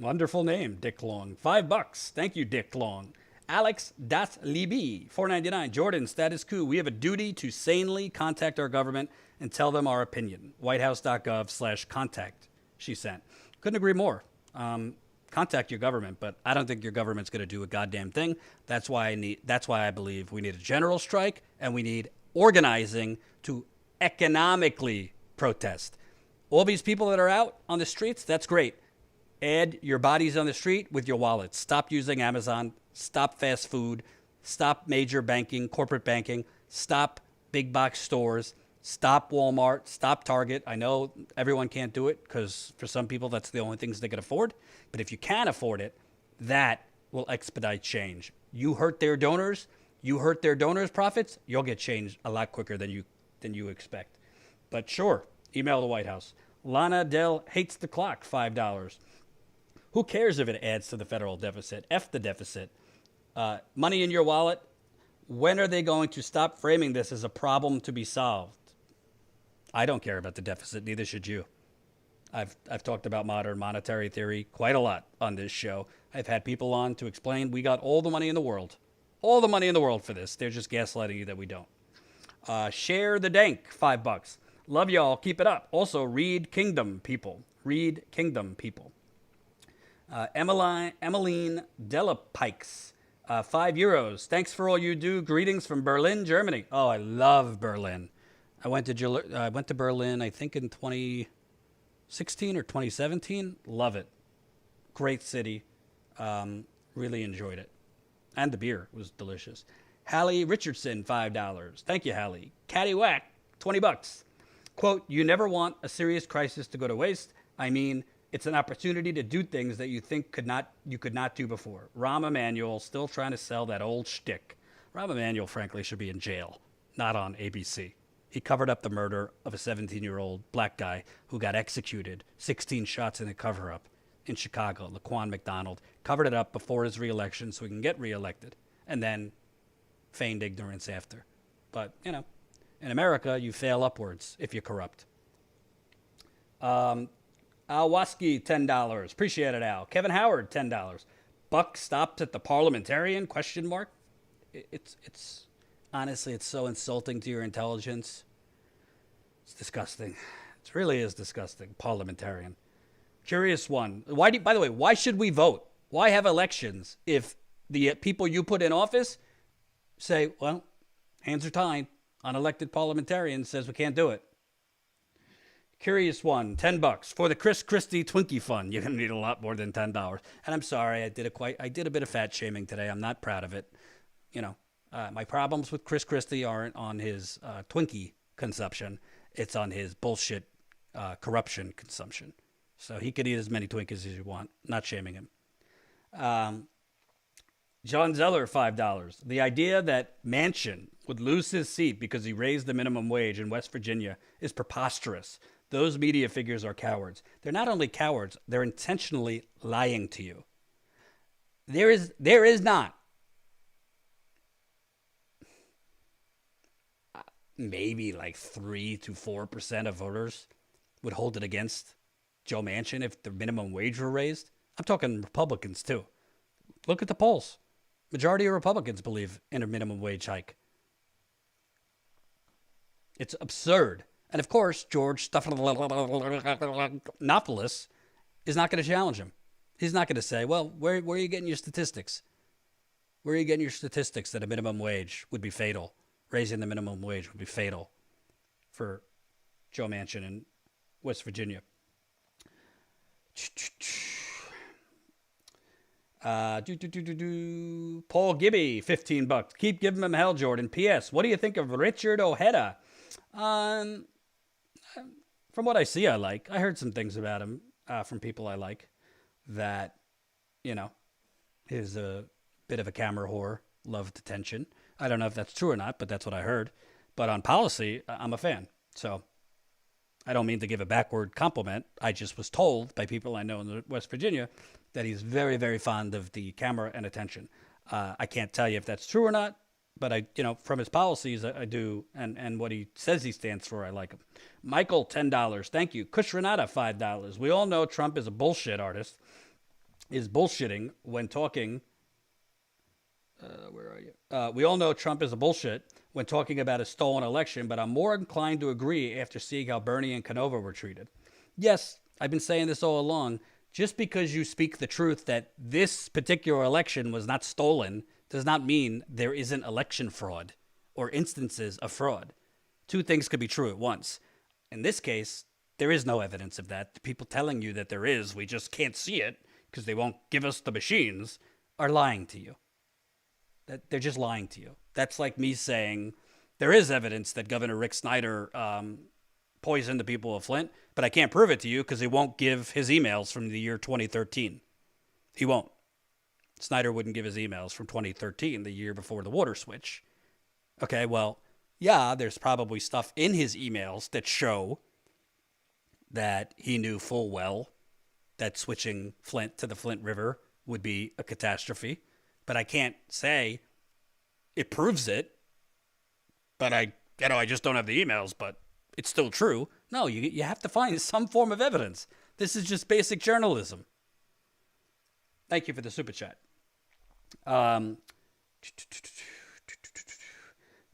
Wonderful name, Dick Long. $5. Thank you, Dick Long. Alex Daslibi, $4.99. Jordan, Status Coup. We have a duty to sanely contact our government and tell them our opinion. Whitehouse.gov/contact, she sent. Couldn't agree more. Contact your government, but I don't think your government's going to do a goddamn thing. That's why I believe we need a general strike and we need organizing to economically protest. All these people that are out on the streets, that's great. Add your bodies on the street with your wallets. Stop using Amazon. Stop fast food. Stop major banking, corporate banking. Stop big box stores. Stop Walmart. Stop Target. I know everyone can't do it because for some people that's the only things they can afford. But if you can afford it, that will expedite change. You hurt their donors. You hurt their donors' profits. You'll get change a lot quicker than you expect. But sure, email the White House. Lana Del hates the clock. $5. Who cares if it adds to the federal deficit? F the deficit. Money in your wallet. When are they going to stop framing this as a problem to be solved? I don't care about the deficit. Neither should you. I've talked about modern monetary theory quite a lot on this show. I've had people on to explain we got all the money in the world. All the money in the world for this. They're just gaslighting you that we don't. Share the dank. $5. Love y'all. Keep it up. Also, read Kingdom People. Read Kingdom People. Emmeline Delapikes, €5. Thanks for all you do. Greetings from Berlin, Germany. Oh, I love Berlin. I went to Berlin, I think in 2016 or 2017. Love it. Great city. Really enjoyed it. And the beer was delicious. Hallie Richardson, $5. Thank you, Hallie. Caddywhack, $20. Quote, you never want a serious crisis to go to waste. I mean, it's an opportunity to do things that you think you could not do before. Rahm Emanuel still trying to sell that old shtick. Rahm Emanuel, frankly, should be in jail, not on ABC. He covered up the murder of a 17-year-old black guy who got executed, 16 shots in a cover-up in Chicago. Laquan McDonald covered it up before his reelection so he can get reelected, and then feigned ignorance after. But, in America, you fail upwards if you're corrupt. Alwaski, $10. Appreciate it, Al. Kevin Howard, $10. Buck stopped at the parliamentarian, ? It's honestly, it's so insulting to your intelligence. It's disgusting. It really is disgusting. Parliamentarian. Curious one. By the way, why should we vote? Why have elections if the people you put in office say, well, hands are tied. Unelected parliamentarian says we can't do it. Curious one, $10 for the Chris Christie Twinkie Fund. You're gonna need a lot more than $10. And I'm sorry, I did a bit of fat shaming today. I'm not proud of it. My problems with Chris Christie aren't on his Twinkie consumption. It's on his bullshit corruption consumption. So he could eat as many Twinkies as you want. Not shaming him. John Zeller, $5. The idea that Manchin would lose his seat because he raised the minimum wage in West Virginia is preposterous. Those media figures are cowards. They're not only cowards, they're intentionally lying to you. There is not maybe like 3 to 4% of voters would hold it against Joe Manchin if the minimum wage were raised. I'm talking Republicans too. Look at the polls. Majority of Republicans believe in a minimum wage hike. It's absurd. And of course, George Stephanopoulos is not going to challenge him. He's not going to say, well, where are you getting your statistics? Where are you getting your statistics that a minimum wage would be fatal? Raising the minimum wage would be fatal for Joe Manchin in West Virginia. Paul Gibby, $15. Keep giving him hell, Jordan. P.S. What do you think of Richard Ojeda? From what I see, I like. I heard some things about him from people I like that, is a bit of a camera whore, loved attention. I don't know if that's true or not, but that's what I heard. But on policy, I'm a fan. So I don't mean to give a backward compliment. I just was told by people I know in West Virginia that he's very, very fond of the camera and attention. I can't tell you if that's true or not, but from his policies, I do, and what he says he stands for, I like him. Michael, $10. Thank you. Kush Renata, $5. We all know Trump is a bullshit artist, is bullshitting when talking. Where are you? We all know Trump is a bullshit when talking about a stolen election, but I'm more inclined to agree after seeing how Bernie and Canova were treated. Yes, I've been saying this all along. Just because you speak the truth that this particular election was not stolen does not mean there isn't election fraud or instances of fraud. Two things could be true at once. In this case, there is no evidence of that. The people telling you that there is, we just can't see it because they won't give us the machines, are lying to you. They're just lying to you. That's like me saying there is evidence that Governor Rick Snyder poisoned the people of Flint, but I can't prove it to you because he won't give his emails from the year 2013. He won't. Snyder wouldn't give his emails from 2013, the year before the water switch. Okay, well, yeah, there's probably stuff in his emails that show that he knew full well that switching Flint to the Flint River would be a catastrophe. But I can't say it proves it, but I just don't have the emails, but it's still true. No, you have to find some form of evidence. This is just basic journalism. Thank you for the super chat.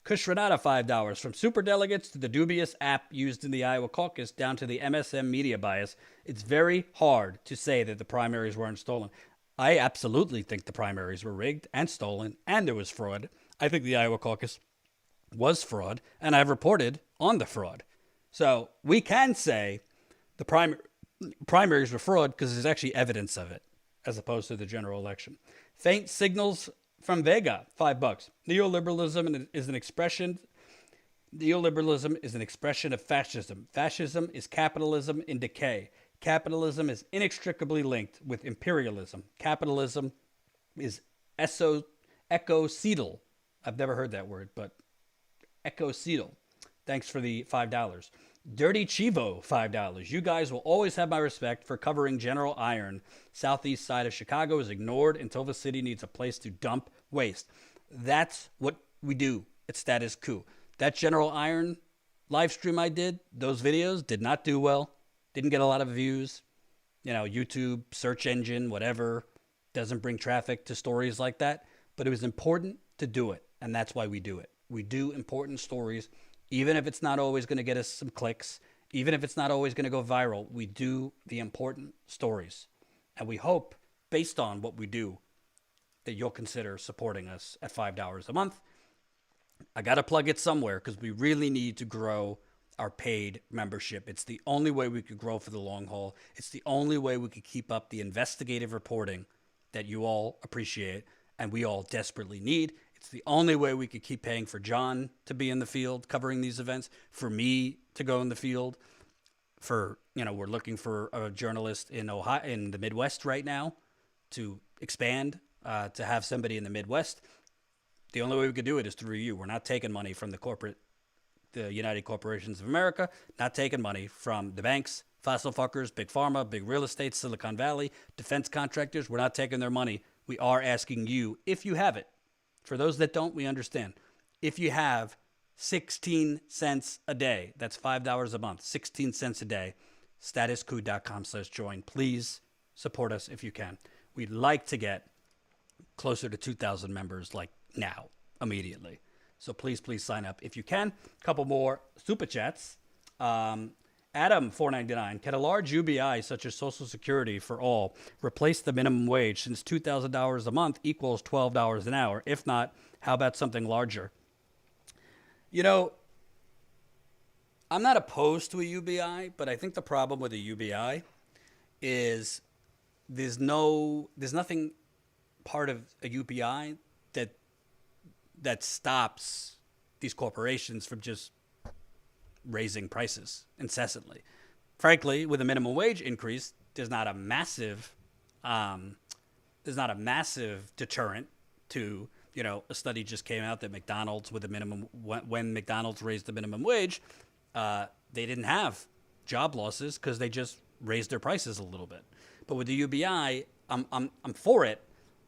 Kush Renata, $5. From superdelegates to the dubious app used in the Iowa caucus down to the MSM media bias, it's very hard to say that the primaries weren't stolen. I absolutely think the primaries were rigged and stolen, and there was fraud. I think the Iowa caucus was fraud, and I've reported on the fraud. So we can say the primaries were fraud because there's actually evidence of it, as opposed to the general election. Faint signals from Vega, $5. Neoliberalism is an expression of fascism. Fascism is capitalism in decay. Capitalism is inextricably linked with imperialism. Capitalism is ecocidal. I've never heard that word, but ecocidal. Thanks for the $5. Dirty Chivo, $5. You guys will always have my respect for covering General Iron. Southeast side of Chicago is ignored until the city needs a place to dump waste. That's what we do at Status Coup. That General Iron live stream I did, those videos did not do well. Didn't get a lot of views. YouTube, search engine, whatever, doesn't bring traffic to stories like that. But it was important to do it, and that's why we do it. We do important stories, even if it's not always going to get us some clicks, even if it's not always going to go viral. We do the important stories, and we hope, based on what we do, that you'll consider supporting us at $5 a month. I got to plug it somewhere because we really need to grow our paid membership. It's the only way we could grow for the long haul. It's the only way we could keep up the investigative reporting that you all appreciate and we all desperately need. It's the only way we could keep paying for John to be in the field covering these events, for me to go in the field, for, we're looking for a journalist in Ohio, in the Midwest right now to expand, to have somebody in the Midwest. The only way we could do it is through you. We're not taking money from the United Corporations of America, not taking money from the banks, fossil fuckers, big pharma, big real estate, Silicon Valley, defense contractors. We're not taking their money. We are asking you, if you have it. For those that don't, we understand. If you have 16 cents a day, that's $5 a month, 16 cents a day, statuscoup.com/join. Please support us if you can. We'd like to get closer to 2,000 members like now, immediately. So please sign up if you can. A couple more super chats. Adam 499, can a large UBI such as Social Security for all replace the minimum wage since $2,000 a month equals $12 an hour? If not, how about something larger? You know, I'm not opposed to a UBI, but I think the problem with a UBI is there's nothing part of a UBI that stops these corporations from just raising prices incessantly. Frankly, with a minimum wage increase, there's not a massive deterrent to, you know, a study just came out that McDonald's with a minimum, when McDonald's raised the minimum wage, they didn't have job losses because they just raised their prices a little bit. But with the UBI, I'm for it,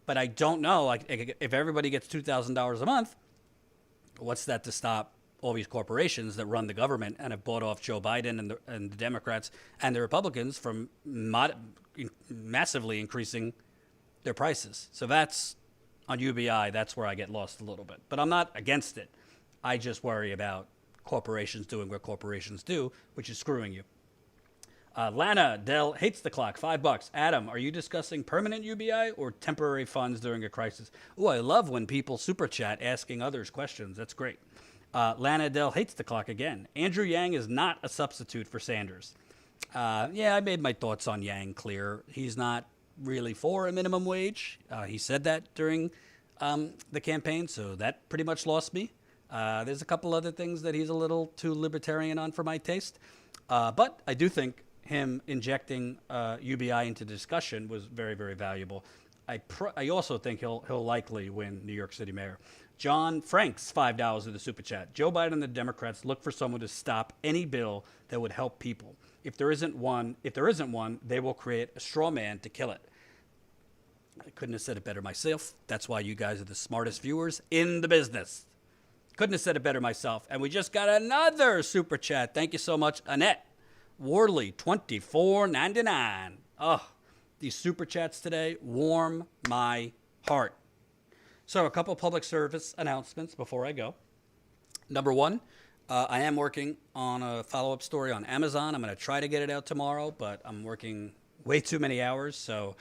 but I don't know, like, if everybody gets $2,000 a month, what's that to stop all these corporations that run the government and have bought off Joe Biden and the Democrats and the Republicans from massively increasing their prices? So that's on UBI. That's where I get lost a little bit. But I'm not against it. I just worry about corporations doing what corporations do, which is screwing you. Lana Dell hates the clock. $5. Adam, are you discussing permanent UBI or temporary funds during a crisis? Oh, I love when people super chat asking others questions. That's great. Lana Dell hates the clock again. Andrew Yang is not a substitute for Sanders. Yeah, I made my thoughts on Yang clear. He's not really for a minimum wage. He said that during the campaign, so that pretty much lost me. There's a couple other things that he's a little too libertarian on for my taste. But I do think him injecting UBI into discussion was very, very valuable. I also think he'll likely win New York City mayor. John Franks, $5 in the super chat. Joe Biden and the Democrats look for someone to stop any bill that would help people. If there isn't one, they will create a straw man to kill it. I couldn't have said it better myself. That's why you guys are the smartest viewers in the business. Couldn't have said it better myself. And we just got another super chat. Thank you so much, Annette Worley, $24.99. Oh, these super chats today warm my heart. So a couple public service announcements before I go. Number one, I am working on a follow-up story on Amazon. I'm going to try to get it out tomorrow, but I'm working way too many hours, so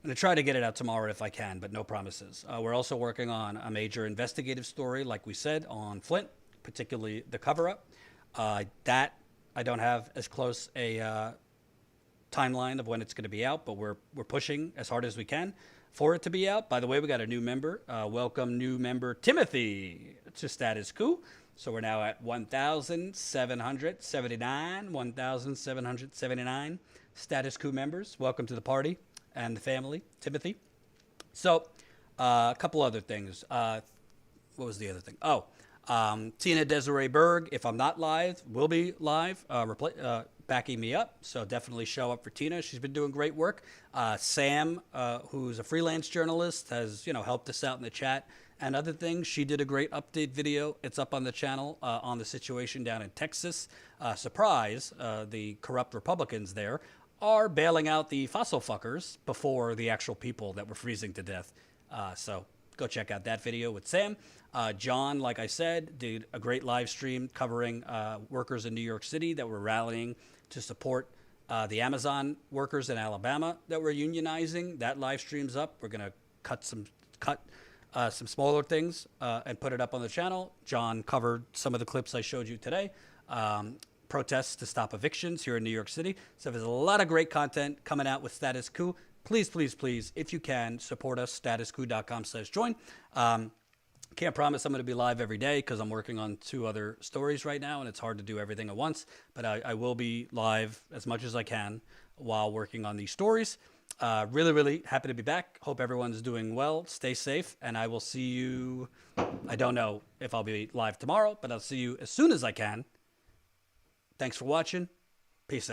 I'm going to try to get it out tomorrow if I can, but no promises. We're also working on a major investigative story, like we said, on Flint, particularly the cover-up. That I don't have as close a timeline of when it's going to be out, but we're pushing as hard as we can for it to be out. By the way, we got a new member. Welcome, new member Timothy, to Status Coup. So we're now at 1,779 Status Coup members. Welcome to the party and the family, Timothy. So a couple other things. What was the other thing? Oh, Tina Desiree Berg, if I'm not live, will be live, backing me up. So definitely show up for Tina. She's been doing great work. Sam, who's a freelance journalist, has helped us out in the chat and other things. She did a great update video. It's up on the channel on the situation down in Texas. Surprise, the corrupt Republicans there are bailing out the fossil fuckers before the actual people that were freezing to death. So go check out that video with Sam. John, like I said, did a great live stream covering workers in New York City that were rallying to support the Amazon workers in Alabama that were unionizing. That live stream's up. We're going to cut some smaller things and put it up on the channel. John covered some of the clips I showed you today. Protests to stop evictions here in New York City. So there's a lot of great content coming out with Status Coup. Please, please, please, if you can, support us, statuscoup.com/join. Can't promise I'm going to be live every day because I'm working on 2 other stories right now, and it's hard to do everything at once. But I will be live as much as I can while working on these stories. Really, really happy to be back. Hope everyone's doing well. Stay safe, and I will see you. I don't know if I'll be live tomorrow, but I'll see you as soon as I can. Thanks for watching. Peace out.